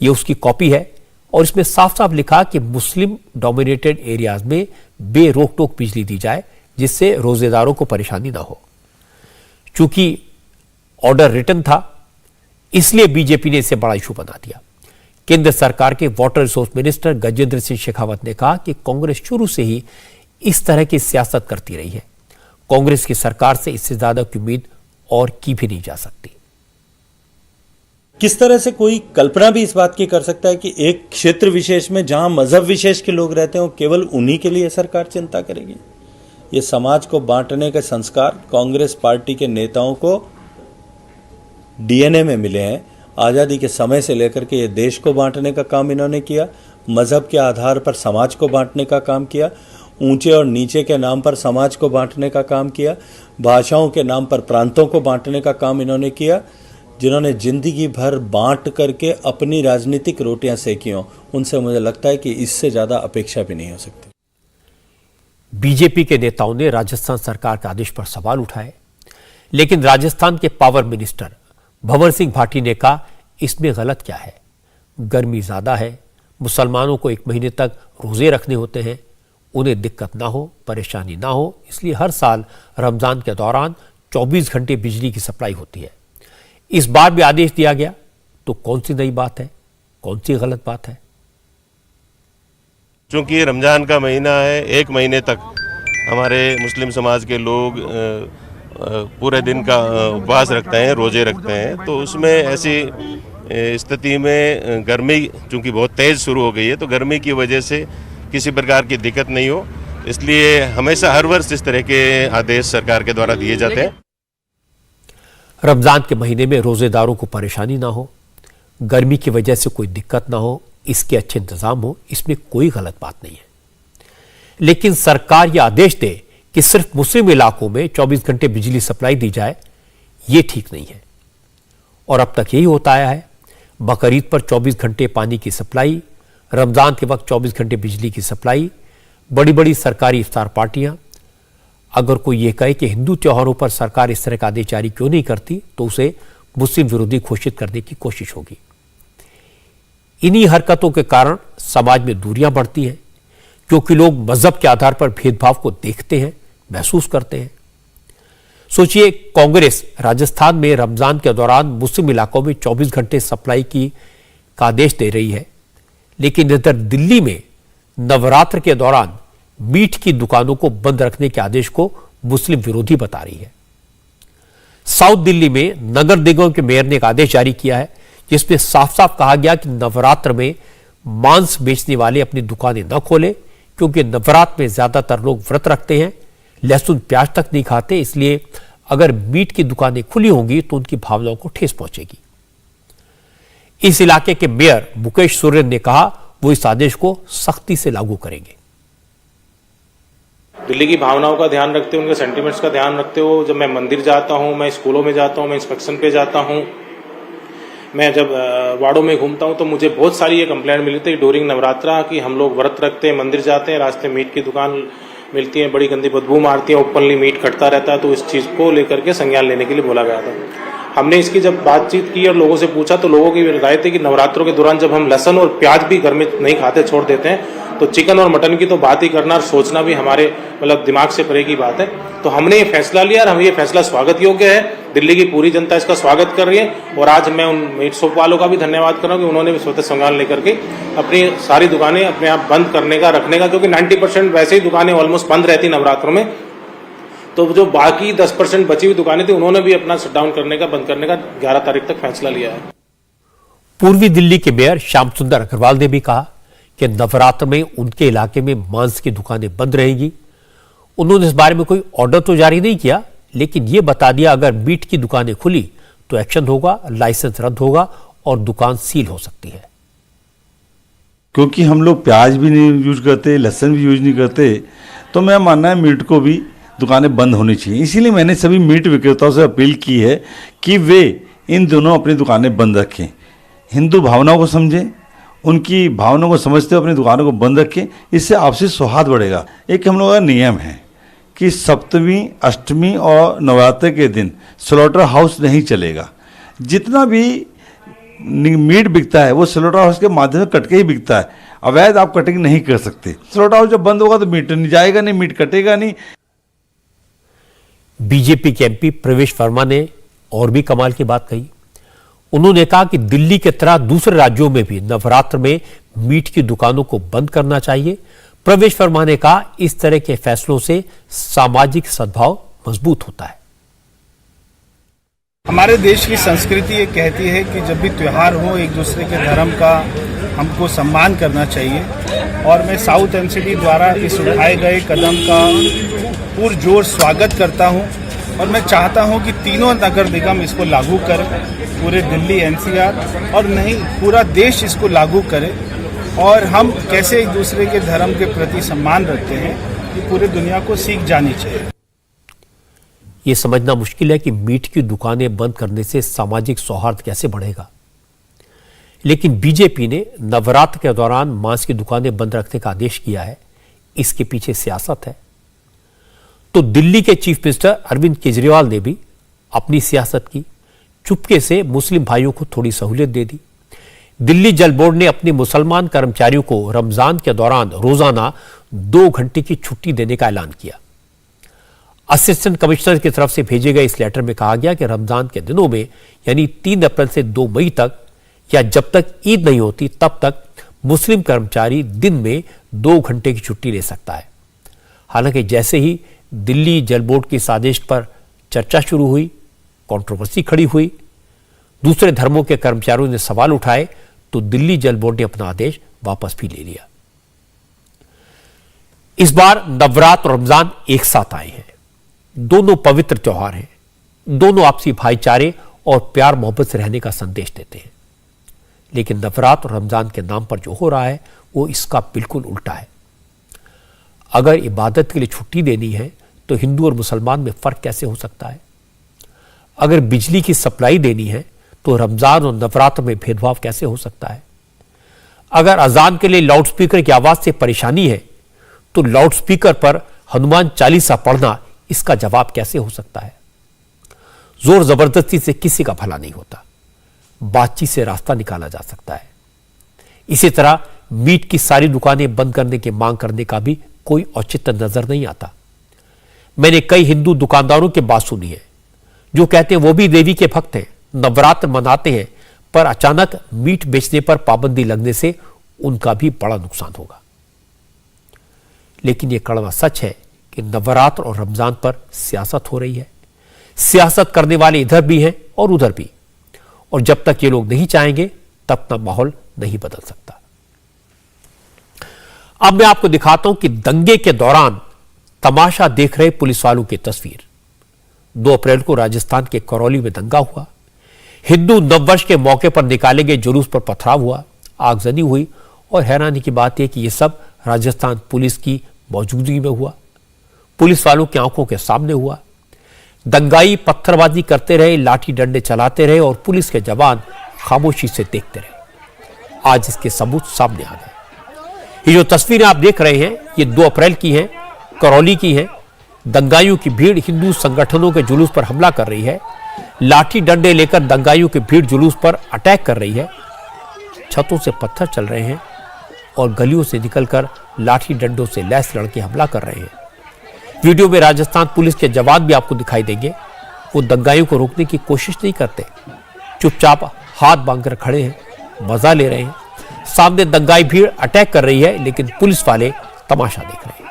ये उसकी कॉपी है और इसमें साफ साफ लिखा कि मुस्लिम डोमिनेटेड एरियाज में बेरोक टोक बिजली दी जाए जिससे रोजेदारों को परेशानी ना हो। चूंकि ऑर्डर रिटन था इसलिए बीजेपी ने इसे बड़ा इशू बना दिया। केंद्र सरकार के water resource minister Gajendra Singh Shekhawat ने कहा कि कांग्रेस शुरू से ही इस तरह की सियासत करती रही है। कांग्रेस की सरकार से इससे ज्यादा की उम्मीद और की भी नहीं जा सकती। किस तरह से कोई कल्पना भी इस बात की कर सकता है कि एक क्षेत्र विशेष में जहां मजहब विशेष के लोग रहते हैं केवल उन्हीं के लिए सरकार चिंता करेगी? ये समाज को बांटने के संस्कार कांग्रेस पार्टी के नेताओं को डीएनए में मिले हैं। आज़ादी के समय से लेकर के ये देश को बांटने का काम इन्होंने किया, मजहब के आधार पर समाज को बांटने का काम किया, ऊंचे और नीचे के नाम पर समाज को बांटने का काम किया, भाषाओं के नाम पर प्रांतों को बांटने का काम इन्होंने किया। जिन्होंने जिंदगी भर बांट करके अपनी राजनीतिक रोटियां सेकी हों, उनसे मुझे लगता है कि इससे ज़्यादा अपेक्षा भी नहीं हो सकती। बीजेपी के नेताओं ने राजस्थान सरकार के आदेश पर सवाल उठाए, लेकिन राजस्थान के पावर मिनिस्टर भंवर सिंह भाटी ने कहा इसमें गलत क्या है, गर्मी ज्यादा है, मुसलमानों को 1 महीने तक रोजे रखने होते हैं, उन्हें दिक्कत ना हो, परेशानी ना हो, इसलिए हर साल रमजान के दौरान 24 घंटे बिजली की सप्लाई होती है। इस बार भी आदेश दिया गया तो कौन सी नई बात है, कौन सी गलत बात है? चूंकि रमजान का महीना है, 1 महीने तक हमारे मुस्लिम समाज के लोग पूरे दिन का उपवास रखते हैं, रोजे रखते हैं, तो उसमें ऐसी स्थिति में गर्मी चूंकि बहुत तेज़ शुरू हो गई है, तो गर्मी की वजह से किसी प्रकार की दिक्कत नहीं हो इसलिए हमेशा हर वर्ष इस तरह के आदेश सरकार के द्वारा दिए जाते हैं। रमजान के महीने में रोजेदारों को परेशानी ना हो, गर्मी की वजह से कोई दिक्कत ना हो, इसके अच्छे इंतजाम हो, इसमें कोई गलत बात नहीं है। लेकिन सरकार यह आदेश दे कि सिर्फ मुस्लिम इलाकों में 24 घंटे बिजली सप्लाई दी जाए, यह ठीक नहीं है। और अब तक यही होता आया है। बकरीद पर 24 घंटे पानी की सप्लाई, रमजान के वक्त 24 घंटे बिजली की सप्लाई, बड़ी बड़ी सरकारी इफ्तार पार्टियां। अगर कोई यह कहे कि हिंदू त्योहारों पर सरकार इस तरह का आदेश जारी क्यों नहीं करती, तो उसे मुस्लिम विरोधी घोषित करने की कोशिश होगी। इन्हीं हरकतों के कारण समाज में दूरियां बढ़ती हैं, क्योंकि लोग मजहब के आधार पर भेदभाव को देखते हैं, महसूस करते हैं। सोचिए, कांग्रेस राजस्थान में रमजान के दौरान मुस्लिम इलाकों में 24 घंटे सप्लाई का आदेश दे रही है, लेकिन इधर दिल्ली में नवरात्र के दौरान मीट की दुकानों को बंद रखने के आदेश को मुस्लिम विरोधी बता रही है। साउथ दिल्ली में नगर निगम के मेयर ने एक आदेश जारी किया है, जिसमें साफ साफ कहा गया कि नवरात्र में मांस बेचने वाले अपनी दुकानें न खोलें, क्योंकि नवरात्र में ज्यादातर लोग व्रत रखते हैं, लहसुन प्याज तक नहीं खाते। इसलिए अगर मीट की दुकानें खुली होंगी तो उनकी भावनाओं को ठेस पहुंचेगी। इस इलाके के मेयर मुकेश सोरेन ने कहा वो इस आदेश को सख्ती से लागू करेंगे। दिल्ली की भावनाओं का ध्यान रखते हुए, उनके सेंटिमेंट्स का ध्यान रखते हुए, जब मैं मंदिर जाता हूं, मैं स्कूलों में जाता हूं, मैं इंस्पेक्शन पे जाता हूं, मैं जब वार्डों में घूमता हूं, तो मुझे बहुत सारी ये कंप्लेंट मिली थी ड्यूरिंग नवरात्रा कि हम लोग व्रत रखते हैं, मंदिर जाते हैं, रास्ते मीट की दुकान मिलती है, बड़ी गंदी बदबू मारती है, ओपनली मीट कटता रहता है। तो इस चीज़ को लेकर के संज्ञान लेने के लिए बोला गया था। हमने इसकी जब बातचीत की और लोगों से पूछा, तो लोगों की राय थी कि नवरात्रों के दौरान जब हम लहसुन और प्याज भी घर में नहीं खाते, छोड़ देते हैं, तो चिकन और मटन की तो बात ही करना और सोचना भी हमारे दिमाग से परे की बात है। तो हमने ये फैसला लिया और हम ये फैसला स्वागत योग्य है। दिल्ली की पूरी जनता इसका स्वागत कर रही है। और आज मैं उन मीट शॉप वालों का भी धन्यवाद कर रहा हूँ कि उन्होंने भी स्वतः संज्ञान लेकर के अपनी सारी दुकानें अपने आप बंद करने का, रखने का, क्योंकि 90% वैसे ही दुकानें ऑलमोस्ट बंद रहती नवरात्रों में। तो जो बाकी 10% बची हुई दुकानें थी, उन्होंने भी अपना शटडाउन करने का, बंद करने का 11 तारीख तक फैसला लिया है। पूर्वी दिल्ली के मेयर श्याम सुंदर अग्रवाल ने भी कहा कि नवरात्र में उनके इलाके में मांस की दुकानें बंद रहेंगी। उन्होंने इस बारे में कोई ऑर्डर तो जारी नहीं किया, लेकिन यह बता दिया अगर मीट की दुकानें खुली तो एक्शन होगा, लाइसेंस रद्द होगा और दुकान सील हो सकती है। क्योंकि हम लोग प्याज भी नहीं यूज करते, लहसुन भी यूज नहीं करते, तो मेरा मानना है मीट को भी दुकानें बंद होनी चाहिए। इसीलिए मैंने सभी मीट विक्रेताओं से अपील की है कि वे इन दोनों अपनी दुकानें बंद रखें, हिंदू भावनाओं को समझें, उनकी भावनाओं को समझते हुए अपनी दुकानों को बंद रखें। इससे आपसी सौहार्द बढ़ेगा। एक हम लोगों का नियम है कि सप्तमी, अष्टमी और नवरात्र के दिन स्लॉटर हाउस नहीं चलेगा। जितना भी मीट बिकता है वो स्लॉटर हाउस के माध्यम से कट के ही बिकता है। अवैध आप कटिंग नहीं कर सकते। स्लॉटर हाउस जब बंद होगा तो मीट नहीं जाएगा, नहीं मीट कटेगा नहीं। बीजेपी के एमपी प्रवेश वर्मा ने और भी कमाल की बात कही। उन्होंने कहा कि दिल्ली की तरह दूसरे राज्यों में भी नवरात्र में मीट की दुकानों को बंद करना चाहिए। प्रवेश वर्मा ने कहा इस तरह के फैसलों से सामाजिक सद्भाव मजबूत होता है। हमारे देश की संस्कृति ये कहती है कि जब भी त्योहार हो, एक दूसरे के धर्म का हमको सम्मान करना चाहिए। और मैं साउथ एनसीडी द्वारा इस उठाए गए कदम का पुरजोर स्वागत करता हूं। और मैं चाहता हूं कि तीनों नगर निगम इसको लागू करें, पूरे दिल्ली एनसीआर और नहीं पूरा देश इसको लागू करे। और हम कैसे एक दूसरे के धर्म के प्रति सम्मान रखते हैं, ये पूरी दुनिया को सीख जानी चाहिए। यह समझना मुश्किल है कि मीट की दुकानें बंद करने से सामाजिक सौहार्द कैसे बढ़ेगा, लेकिन बीजेपी ने नवरात्र के दौरान मांस की दुकानें बंद रखने का आदेश किया है। इसके पीछे सियासत है। तो दिल्ली के चीफ मिनिस्टर अरविंद केजरीवाल ने भी अपनी सियासत की, चुपके से मुस्लिम भाइयों को थोड़ी सहूलियत दे दी। दिल्ली जल बोर्ड ने अपने मुसलमान कर्मचारियों को रमजान के दौरान रोजाना 2 घंटे की छुट्टी देने का ऐलान किया। असिस्टेंट कमिश्नर की तरफ से भेजे गए इस लेटर में कहा गया कि रमजान के दिनों में यानी 3 अप्रैल से 2 मई तक या जब तक ईद नहीं होती तब तक मुस्लिम कर्मचारी दिन में 2 घंटे की छुट्टी ले सकता है। हालांकि जैसे ही दिल्ली जल बोर्ड के इस आदेश पर चर्चा शुरू हुई, कंट्रोवर्सी खड़ी हुई, दूसरे धर्मों के कर्मचारियों ने सवाल उठाए, तो दिल्ली जल बोर्ड ने अपना आदेश वापस भी ले लिया। इस बार नवरात्र और रमजान एक साथ आए हैं। दोनों पवित्र त्योहार हैं, दोनों आपसी भाईचारे और प्यार मोहब्बत से रहने का संदेश देते हैं। लेकिन नवरात्र और रमजान के नाम पर जो हो रहा है वो इसका बिल्कुल उल्टा है। अगर इबादत के लिए छुट्टी देनी है तो हिंदू और मुसलमान में फर्क कैसे हो सकता है? अगर बिजली की सप्लाई देनी है तो रमजान और नवरात्र में भेदभाव कैसे हो सकता है? अगर अजान के लिए लाउडस्पीकर की आवाज से परेशानी है तो लाउडस्पीकर पर हनुमान चालीसा पढ़ना इसका जवाब कैसे हो सकता है? जोर जबरदस्ती से किसी का भला नहीं होता, बातचीत से रास्ता निकाला जा सकता है। इसी तरह मीट की सारी दुकानें बंद करने की मांग करने का भी कोई औचित्य नजर नहीं आता। मैंने कई हिंदू दुकानदारों की बात सुनी है जो कहते हैं वो भी देवी के भक्त हैं, नवरात्र मनाते हैं, पर अचानक मीट बेचने पर पाबंदी लगने से उनका भी बड़ा नुकसान होगा। लेकिन यह कड़वा सच है कि नवरात्र और रमजान पर सियासत हो रही है। सियासत करने वाले इधर भी हैं और उधर भी, और जब तक ये लोग नहीं चाहेंगे तब तक माहौल नहीं बदल सकता। अब मैं आपको दिखाता हूं कि दंगे के दौरान तमाशा देख रहे पुलिस वालों की तस्वीर। 2 अप्रैल को राजस्थान के करौली में दंगा हुआ। हिंदू नववर्ष के मौके पर निकाले गए जुलूस पर पथराव हुआ, आगजनी हुई, और हैरानी की बात यह कि यह सब राजस्थान पुलिस की मौजूदगी में हुआ, पुलिस वालों की आंखों के सामने हुआ। दंगाई पत्थरबाजी करते रहे, लाठी डंडे चलाते रहे और पुलिस के जवान खामोशी से देखते रहे। आज इसके सबूत सामने आ गए। ये जो तस्वीरें आप देख रहे हैं ये 2 अप्रैल की हैं, करौली की हैं। दंगाइयों की भीड़ हिंदू संगठनों के जुलूस पर हमला कर रही है, लाठी डंडे लेकर दंगाइयों की भीड़ जुलूस पर अटैक कर रही है। छतों से पत्थर चल रहे हैं और गलियों से निकलकर लाठी डंडों से लैस लड़के हमला कर रहे हैं। वीडियो में राजस्थान पुलिस के जवान भी आपको दिखाई देंगे। वो दंगाइयों को रोकने की कोशिश नहीं करते, चुपचाप हाथ बांधकर खड़े हैं, मजा ले रहे हैं। सामने दंगाई भीड़ अटैक कर रही है लेकिन पुलिस वाले तमाशा देख रहे हैं।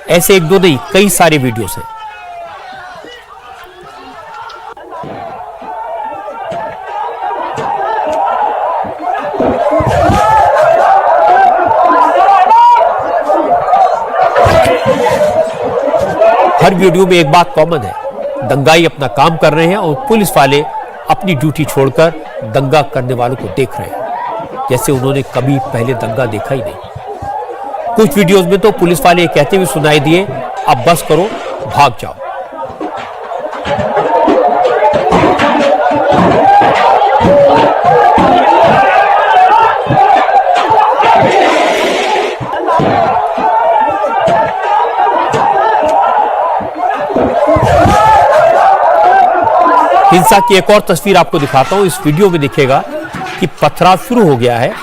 ऐसे एक दो नहीं, कई सारे वीडियोस हैं। हर वीडियो में एक बात कॉमन है, दंगाई अपना काम कर रहे हैं और पुलिस वाले अपनी ड्यूटी छोड़कर दंगा करने वालों को देख रहे हैं जैसे उन्होंने कभी पहले दंगा देखा ही नहीं। कुछ वीडियोस में तो पुलिस वाले कहते हुए सुनाई दिए, अब बस करो, भाग जाओ। हिंसा की एक और तस्वीर आपको दिखाता हूं। इस वीडियो में दिखेगा कि पथराव शुरू हो गया है,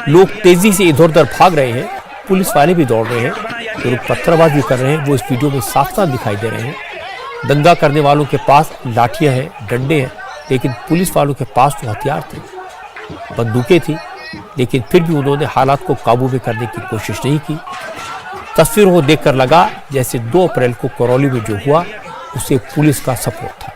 लोग तेजी से इधर उधर भाग रहे हैं, पुलिस वाले भी दौड़ रहे हैं, तो लोग पत्थरबाजी कर रहे हैं, वो इस वीडियो में साफ साफ दिखाई दे रहे हैं। दंगा करने वालों के पास लाठियां हैं, डंडे हैं, लेकिन पुलिस वालों के पास तो हथियार थे, बंदूकें थी, लेकिन फिर भी उन्होंने हालात को काबू में करने की कोशिश नहीं की। तस्वीरों को देखकर लगा जैसे 2 अप्रैल को करौली में जो हुआ उसे पुलिस का सपोर्ट था।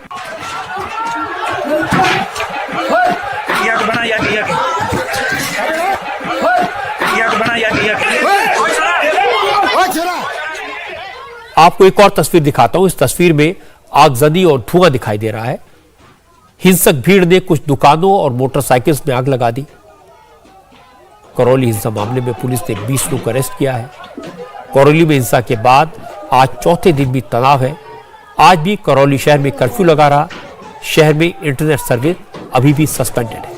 आपको एक और तस्वीर दिखाता हूं। इस तस्वीर में आगजनी और धुआं दिखाई दे रहा है। हिंसक भीड़ ने कुछ दुकानों और मोटरसाइकिल्स में आग लगा दी। करौली हिंसा मामले में पुलिस ने 20 लोग को अरेस्ट किया है। करौली में हिंसा के बाद आज चौथे दिन भी तनाव है। आज भी करौली शहर में कर्फ्यू लगा रहा। शहर में इंटरनेट सर्विस अभी भी सस्पेंडेड है।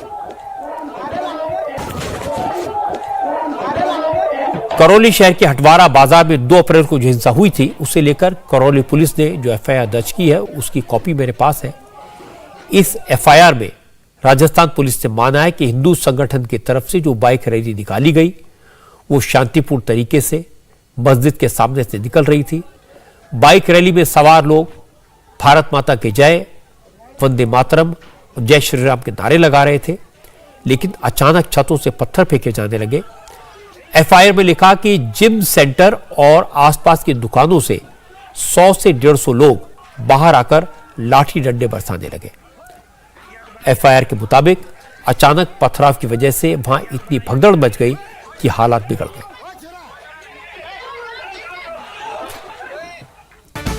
करौली शहर के हटवारा बाजार में 2 अप्रैल को जो हिंसा हुई थी उसे लेकर करौली पुलिस ने जो एफआईआर दर्ज की है उसकी कॉपी मेरे पास है। इस एफआईआर में राजस्थान पुलिस ने माना है कि हिंदू संगठन की तरफ से जो बाइक रैली निकाली गई वो शांतिपूर्ण तरीके से मस्जिद के सामने से निकल रही थी। बाइक रैली में सवार लोग भारत माता की जय, वंदे मातरम और जय श्री राम के नारे लगा रहे थे, लेकिन अचानक छतों से पत्थर फेंके जाने लगे। एफआईआर में लिखा कि जिम सेंटर और आसपास की दुकानों से 100 से 150 लोग बाहर आकर लाठी डंडे बरसाने लगे। एफआईआर के मुताबिक अचानक पथराव की वजह से वहां इतनी भगदड़ मच गई कि हालात बिगड़ गए।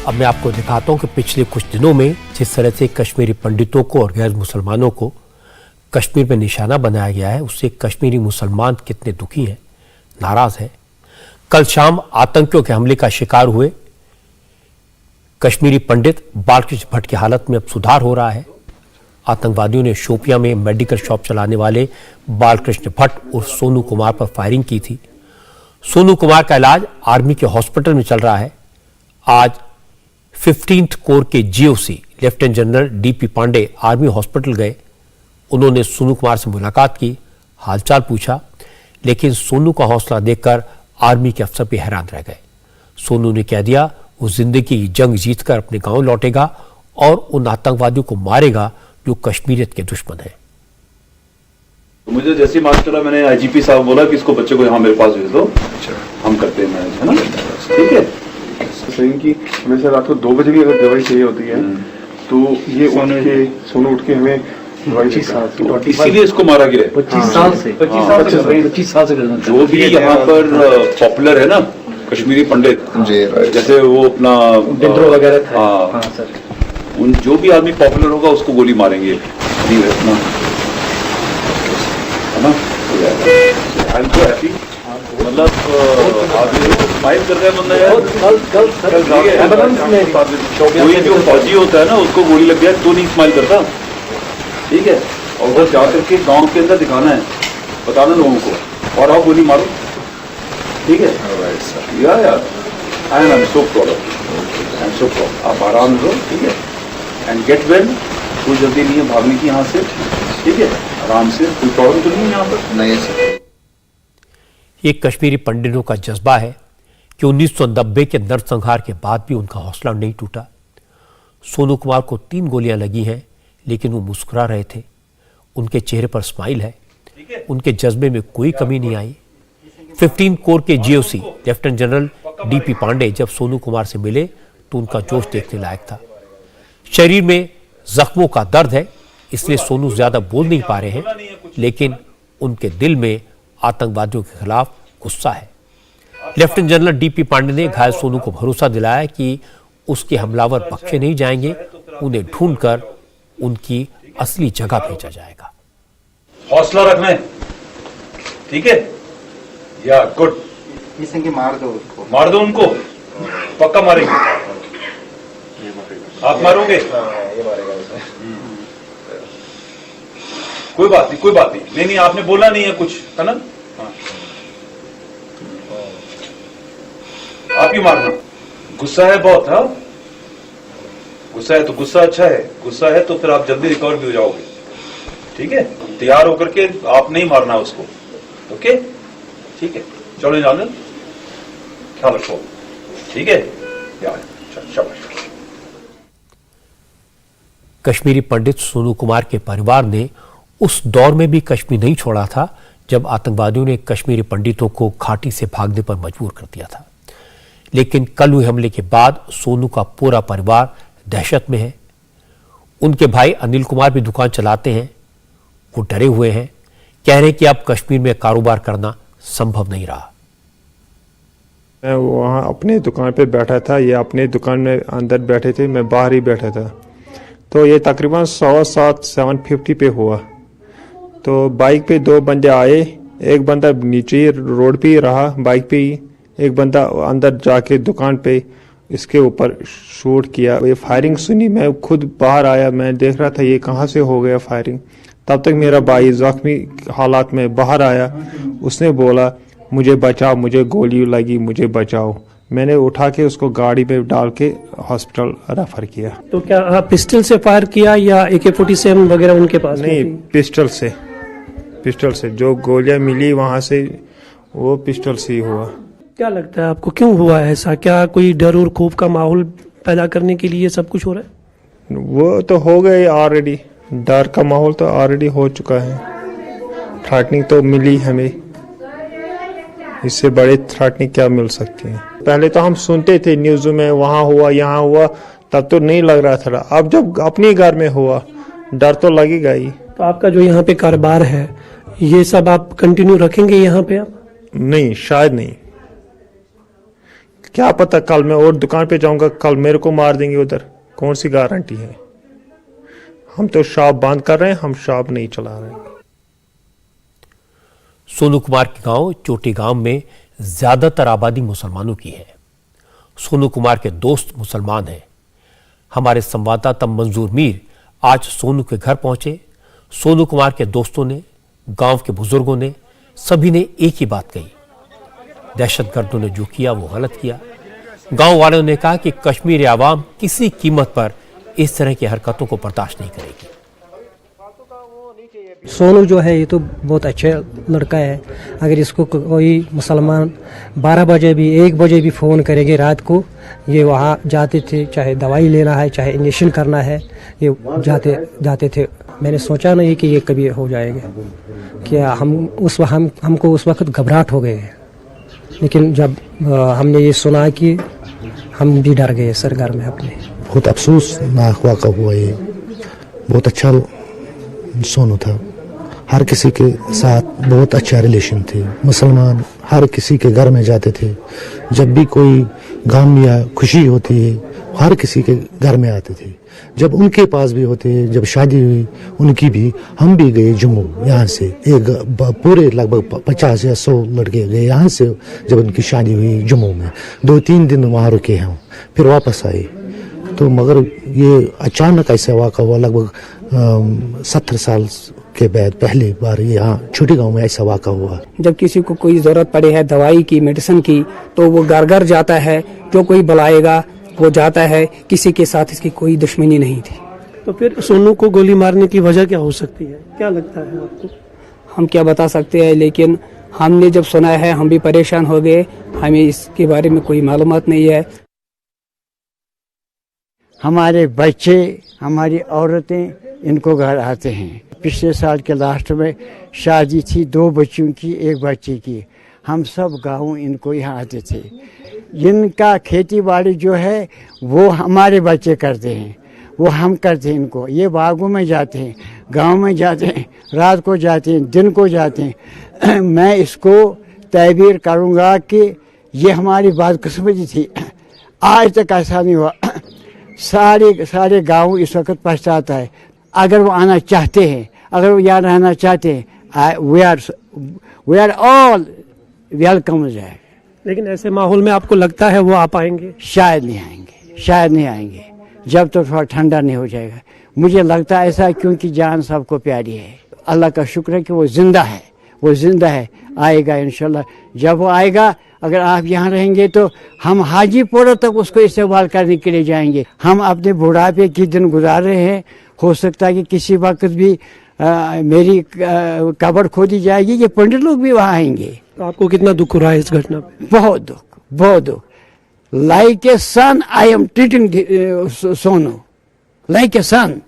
अब मैं आपको दिखाता हूं कि पिछले कुछ दिनों में जिस तरह से कश्मीरी पंडितों को और गैर मुसलमानों को कश्मीर में निशाना बनाया गया है, उससे कश्मीरी मुसलमान कितने दुखी हैं, नाराज हैं। कल शाम आतंकियों के हमले का शिकार हुए कश्मीरी पंडित बालकृष्ण भट्ट की हालत में अब सुधार हो रहा है। आतंकवादियों ने शोपियां में मेडिकल शॉप चलाने वाले बालकृष्ण भट्ट और सोनू कुमार पर फायरिंग की थी। सोनू कुमार का इलाज आर्मी के हॉस्पिटल में चल रहा है। आज 15th कोर के GOC lieutenant general DP Pandey army hospital गए। उन्होंने सोनू कुमार से मुलाकात की, हालचाल पूछा, लेकिन सोनू का हौसला देखकर आर्मी के अफसर भी हैरान रह गए। सोनू ने कह दिया वो जिंदगी की जंग जीतकर अपने गांव लौटेगा और उन आतंकवादियों को मारेगा जो कश्मीरियत के दुश्मन हैं। मुझे जैसे ही मालूम चला, मैंने आईजीपी साहब बोला कि इसको बच्चे को यहाँ मेरे पास भेज दो, हम करते हैं मैनेज, है ना, ठीक है। सही कि हमें रात को 2 बजे भी अगर दवाई चाहिए होती है तो ये सोनू उठ के हमें इसीलिए इसको मारा गया 25 साल से 25 साल से जो भी यहाँ पर पॉपुलर है ना कश्मीरी पंडित, जैसे वो अपना वगैरह था, हाँ सर, उन जो भी आदमी पॉपुलर होगा उसको गोली मारेंगे, है ना। आई एम सो हैप्पी, मतलब स्माइल कर रहे हैं बंदा यार। कोई जो फौजी होता है ना उसको गोली लग गया तो नहीं स्माइल करता, ठीक है। और वो जाकर के गांव के अंदर दिखाना है, बताना लोगों को, और आप गोली मारो, ठीक है। यार I am so proud of, I am so proud. आप आराम लो, ठीक है, एंड गेट वेल। कोई जल्दी नहीं है भागने की यहाँ से, ठीक है, आराम से, कोई प्रॉब्लम तो नहीं है यहाँ पर। नहीं सर, ये कश्मीरी पंडितों का जज्बा है कि 1990 के नरसंहार के बाद भी उनका हौसला नहीं टूटा। सोनू कुमार को 3 गोलियां लगी हैं, लेकिन वो मुस्कुरा रहे थे। उनके चेहरे पर स्माइल है, उनके जज्बे में कोई कमी नहीं आई। 15 कोर के GOC lieutenant general DP Pandey जब सोनू कुमार से मिले तो उनका जोश देखने लायक था। शरीर में जख्मों का दर्द है, इसलिए सोनू ज्यादा बोल नहीं पा रहे हैं, लेकिन उनके दिल में आतंकवादियों के खिलाफ गुस्सा है। लेफ्टिनेंट जनरल डीपी पांडे ने घायल सोनू को भरोसा दिलाया कि उसके हमलावर बख्शे नहीं जाएंगे, उन्हें ढूंढकर उनकी असली जगह भेजा जाएगा। हौसला रखना है, ठीक है, या गुड। मार दो उसको, मार दो उनको, पक्का मारेंगे। आप मारोगे? ये मारेगा उसे। कोई बात नहीं, कोई बात नहीं, नहीं आपने बोला नहीं है कुछ, है ना। आप ही मारना। गुस्सा है बहुत, हाँ, गुस्सा है तो गुस्सा अच्छा है, गुस्सा है तो फिर आप जल्दी रिकवर भी हो जाओगे, ठीक है। तैयार होकर के आप नहीं मारना उसको, ओके, ठीक है। चलो जाने, ख्याल रखो, ठीक है यार, शाबाश। कश्मीरी पंडित सोनू कुमार के परिवार ने उस दौर में भी कश्मीर नहीं छोड़ा था जब आतंकवादियों ने कश्मीरी पंडितों को घाटी से भागने पर मजबूर कर दिया था। लेकिन कल हुए हमले के बाद सोनू का पूरा परिवार दहशत में है। उनके भाई अनिल कुमार भी दुकान चलाते हैं, वो डरे हुए हैं, कह रहे हैं कि अब कश्मीर में कारोबार करना संभव नहीं रहा। मैं वहाँ अपने दुकान पे बैठा था, ये अपने दुकान में अंदर बैठे थे, मैं बाहर ही बैठा था। तो ये तकरीबन 7:50 पे हुआ। तो बाइक पे 2 बंदे आए, एक बंदा नीचे रोड पे ही रहा बाइक पे ही, एक बंदा अंदर जाके दुकान पे इसके ऊपर शूट किया। ये फायरिंग सुनी, मैं खुद बाहर आया, मैं देख रहा था ये कहाँ से हो गया फायरिंग। तब तक मेरा भाई जख्मी हालात में बाहर आया, उसने बोला मुझे बचाओ, मुझे गोली लगी, मुझे बचाओ। मैंने उठा के उसको गाड़ी में डाल के हॉस्पिटल रेफर किया। तो क्या आप पिस्टल से फायर किया या AK-47 वगैरह उनके पास? नहीं, पिस्टल से जो गोलियां मिली वहां से वो पिस्टल से ही हुआ। क्या लगता है आपको क्यों हुआ ऐसा? क्या कोई डर और खौफ का माहौल पैदा करने के लिए सब कुछ हो रहा है? वो तो हो गए ऑलरेडी, डर का माहौल तो ऑलरेडी हो चुका है। थ्रेटनिंग तो मिली हमें, इससे बड़े थ्रेटनिंग क्या मिल सकती है। पहले तो हम सुनते थे न्यूज़ में वहाँ हुआ यहाँ हुआ, तब तो नहीं लग रहा था। अब जब अपने घर में हुआ डर तो लगेगा ही। तो आपका जो यहाँ पे कारोबार है ये सब आप कंटिन्यू रखेंगे यहाँ पे आप? नहीं, शायद नहीं, क्या पता कल मैं और दुकान पे जाऊंगा, कल मेरे को मार देंगे उधर, कौन सी गारंटी है। हम तो शॉप बंद कर रहे हैं, हम शॉप नहीं चला रहे हैं। सोनू कुमार के गांव चोटी गांव में ज्यादातर आबादी मुसलमानों की है। सोनू कुमार के दोस्त मुसलमान हैं। हमारे संवाददाता मंजूर मीर आज सोनू के घर पहुंचे। सोनू कुमार के दोस्तों ने, गांव के बुजुर्गों ने, सभी ने एक ही बात कही, दहशतगर्दों ने जो किया वो गलत किया। गांव वालों ने कहा कि कश्मीरी आवाम किसी कीमत पर इस तरह की हरकतों को बर्दाश्त नहीं करेगी। सोनू जो है ये तो बहुत अच्छा लड़का है। अगर इसको कोई मुसलमान 12 बजे भी 1 बजे भी फ़ोन करेंगे रात को, ये वहाँ जाते थे, चाहे दवाई लेना है चाहे इंजेक्शन करना है, ये जाते थे। मैंने सोचा नहीं कि ये कभी हो जाएगा। क्या हमको उस वक्त घबराहट हो गए, लेकिन जब हमने ये सुना कि हम भी डर गए सर घर में अपने। बहुत अफसोसनाक वाक़ा हुआ ये। बहुत अच्छा सोनू था, हर किसी के साथ बहुत अच्छा रिलेशन थे। मुसलमान हर किसी के घर में जाते थे, जब भी कोई गम या खुशी होती है हर किसी के घर में आते थे। जब उनके पास भी होते, जब शादी हुई उनकी भी, हम भी गए जम्मू, यहाँ से एक पूरे लगभग 50 या 100 लड़के गए यहाँ से। जब उनकी शादी हुई जम्मू में 2-3 दिन वहाँ रुके हम, फिर वापस आए। तो मगर ये अचानक ऐसा वाक़ा हुआ, लगभग 70 साल के बाद पहली बार यहाँ छोटे गांव में ऐसा वाक़ा हुआ। जब किसी को कोई ज़रूरत पड़े है दवाई की, मेडिसिन की, तो वो घर घर जाता है, जो कोई बुलाएगा वो जाता है। किसी के साथ इसकी कोई दुश्मनी नहीं थी। तो फिर सोनू को गोली मारने की वजह क्या हो सकती है, क्या लगता है आपको? हम क्या बता सकते हैं, लेकिन हमने जब सुना है हम भी परेशान हो गए। हमें इसके बारे में कोई मालूमात नहीं है। हमारे बच्चे, हमारी औरतें इनको घर आते हैं। पिछले साल के लास्ट में शादी थी 2 बच्चों की, 1 बच्चे की। हम सब गाँव इनको यहाँ आते थे। इनका खेती बाड़ी जो है वो हमारे बच्चे करते हैं, वो हम करते हैं इनको। ये बागों में जाते हैं, गांव में जाते हैं, रात को जाते हैं, दिन को जाते हैं। मैं इसको तहबीर करूँगा कि ये हमारी बदकिस्मती थी, आज तक ऐसा नहीं हुआ। सारे गांव इस वक्त पछताता है। अगर वो आना चाहते हैं, अगर वो यहाँ रहना चाहते हैं, वी आर ऑल वेलकम है। लेकिन ऐसे माहौल में आपको लगता है वो आ पाएंगे? शायद नहीं आएंगे, शायद नहीं आएंगे, जब तक थोड़ा ठंडा नहीं हो जाएगा। मुझे लगता है ऐसा, क्योंकि जान सबको प्यारी है। अल्लाह का शुक्र है कि वो जिंदा है, वो जिंदा है। आएगा इंशाल्लाह। जब वो आएगा, अगर आप यहाँ रहेंगे तो हम हाजीपुर तक उसको इस्तेमाल करने के लिए जाएंगे। हम अपने बुढ़ापे के दिन गुजार रहे हैं। हो सकता है कि किसी वक्त भी मेरी कब्र खोदी जाएगी, ये पंडित लोग भी वहाँ आएंगे। तो आपको कितना दुख हो रहा है इस घटना पे? बहुत दुख, बहुत दुख। Like a son I am treating Sonu, like a son.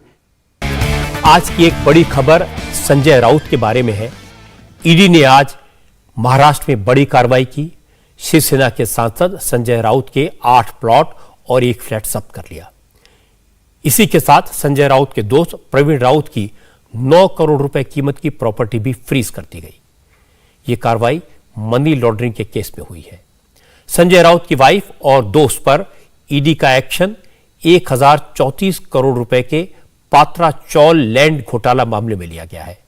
आज की एक बड़ी खबर संजय राउत के बारे में है। ईडी ने आज महाराष्ट्र में बड़ी कार्रवाई की। शिवसेना के सांसद संजय राउत के 8 प्लॉट और 1 फ्लैट जब्त कर लिया। इसी के साथ संजय राउत के दोस्त प्रवीण राउत की 9 करोड़ रुपए कीमत की प्रॉपर्टी भी फ्रीज कर दी गई। यह कार्रवाई मनी लॉन्ड्रिंग के केस में हुई है। संजय राउत की वाइफ और दोस्त पर ईडी का एक्शन 1034 करोड़ रुपए के पात्रा चौल लैंड घोटाला मामले में लिया गया है।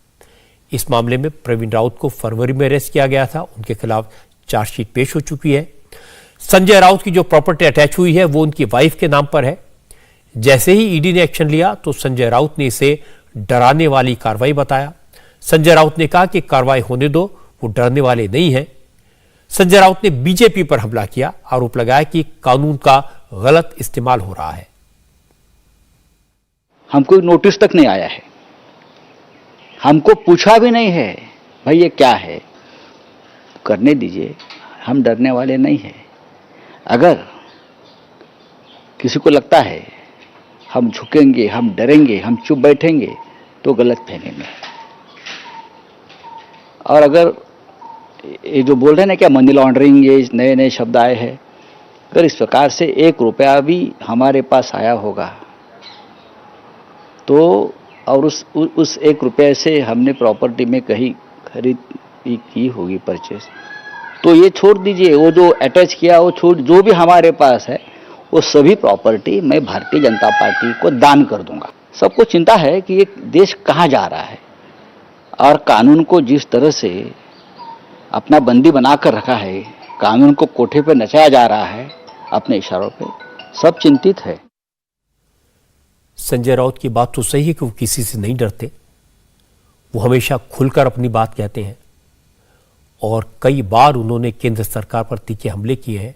इस मामले में प्रवीण राउत को फरवरी में अरेस्ट किया गया था। उनके खिलाफ चार्जशीट पेश हो चुकी है। संजय राउत की जो प्रॉपर्टी अटैच हुई है वो उनकी वाइफ के नाम पर है। जैसे ही ईडी ने एक्शन लिया तो संजय राउत ने इसे डराने वाली कार्रवाई बताया। संजय राउत ने कहा कि कार्रवाई होने दो, वो डरने वाले नहीं हैं। संजय राउत ने बीजेपी पर हमला किया, आरोप लगाया कि कानून का गलत इस्तेमाल हो रहा है। हमको नोटिस तक नहीं आया है, हमको पूछा भी नहीं है भाई ये क्या है। करने दीजिए, हम डरने वाले नहीं हैं। अगर किसी को लगता है हम झुकेंगे, हम डरेंगे, हम चुप बैठेंगे तो गलत फहमी में। और अगर ये जो बोल रहे हैं ना क्या मनी लॉन्ड्रिंग, ये नए नए शब्द आए हैं, अगर इस प्रकार से 1 रुपया भी हमारे पास आया होगा तो और उस 1 रुपये से हमने प्रॉपर्टी में कहीं खरीद की होगी परचेस, तो ये छोड़ दीजिए, वो जो अटैच किया वो छोड़, जो भी हमारे पास है वो सभी प्रॉपर्टी मैं भारतीय जनता पार्टी को दान कर दूंगा। सबको चिंता है कि ये देश कहाँ जा रहा है और कानून को जिस तरह से अपना बंदी बनाकर रखा है, कानून को कोठे पे नचाया जा रहा है अपने इशारों पे, सब चिंतित है। संजय राउत की बात तो सही है कि वो किसी से नहीं डरते, वो हमेशा खुलकर अपनी बात कहते हैं और कई बार उन्होंने केंद्र सरकार पर तीखे हमले किए हैं।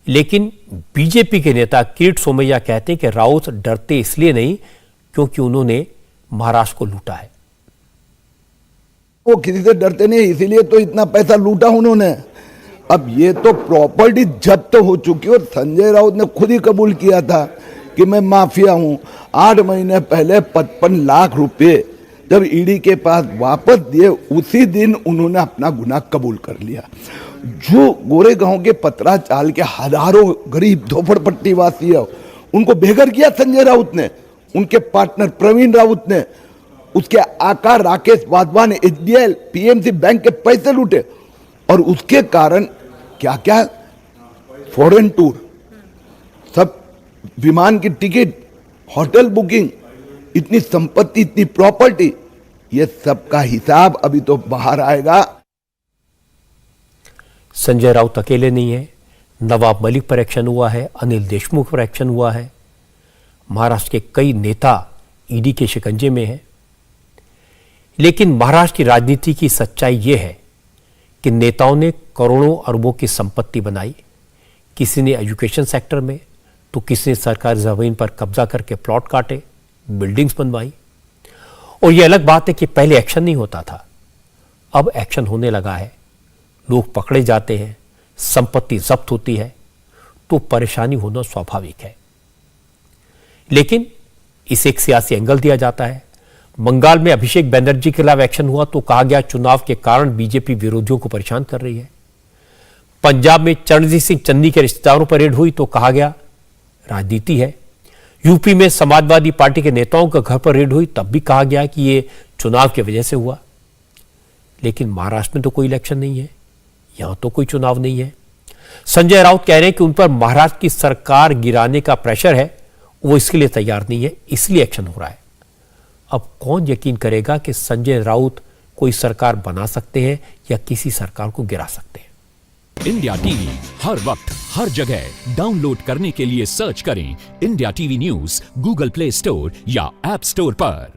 लेकिन बीजेपी के नेता किरीट सोमैया कहते हैं कि राउत डरते इसलिए नहीं क्योंकि उन्होंने महाराष्ट्र को लूटा है। वो किसी से डरते नहीं, इसीलिए तो इतना पैसा लूटा उन्होंने। अब ये तो प्रॉपर्टी जब्त तो हो चुकी और संजय राउत ने खुद ही कबूल किया था कि मैं माफिया हूं। 8 महीने पहले 55 लाख रुपए जब ईडी के पास वापस दिए, उसी दिन उन्होंने अपना गुनाह कबूल कर लिया। जो गोरेगांव के पतरा चाल के हजारों गरीब झोपड़पट्टी वासी है, उनको बेघर किया संजय राउत ने, उनके पार्टनर प्रवीण राउत ने, उसके आका राकेश वाधवा ने एचडीएल पीएमसी बैंक के पैसे लूटे और उसके कारण क्या क्या फॉरेन टूर, सब विमान की टिकट, होटल बुकिंग, इतनी संपत्ति, इतनी प्रॉपर्टी, ये सब का हिसाब अभी तो बाहर आएगा। संजय राउत अकेले नहीं है, नवाब मलिक पर एक्शन हुआ है, अनिल देशमुख पर एक्शन हुआ है, महाराष्ट्र के कई नेता ईडी के शिकंजे में हैं। लेकिन महाराष्ट्र की राजनीति की सच्चाई यह है कि नेताओं ने करोड़ों अरबों की संपत्ति बनाई, किसी ने एजुकेशन सेक्टर में तो किसी ने सरकारी जमीन पर कब्जा करके प्लॉट काटे, बिल्डिंग्स बनवाई। और यह अलग बात है कि पहले एक्शन नहीं होता था, अब एक्शन होने लगा है, लोग पकड़े जाते हैं, संपत्ति जब्त होती है, तो परेशानी होना स्वाभाविक है। लेकिन इसे एक सियासी एंगल दिया जाता है। बंगाल में अभिषेक बनर्जी के खिलाफ एक्शन हुआ तो कहा गया चुनाव के कारण बीजेपी विरोधियों को परेशान कर रही है। पंजाब में चरणजीत सिंह चन्नी के रिश्तेदारों पर रेड हुई तो कहा गया राजनीति है। यूपी में समाजवादी पार्टी के नेताओं के घर पर रेड हुई तब भी कहा गया कि यह चुनाव की वजह से हुआ। लेकिन महाराष्ट्र में तो कोई इलेक्शन नहीं है, यहां तो कोई चुनाव नहीं है। संजय राउत कह रहे हैं कि उन पर महाराष्ट्र की सरकार गिराने का प्रेशर है, वो इसके लिए तैयार नहीं है, इसलिए एक्शन हो रहा है। अब कौन यकीन करेगा कि संजय राउत कोई सरकार बना सकते हैं या किसी सरकार को गिरा सकते हैं। इंडिया टीवी हर वक्त हर जगह डाउनलोड करने के लिए सर्च करें India TV news Google play store या ऐप स्टोर पर।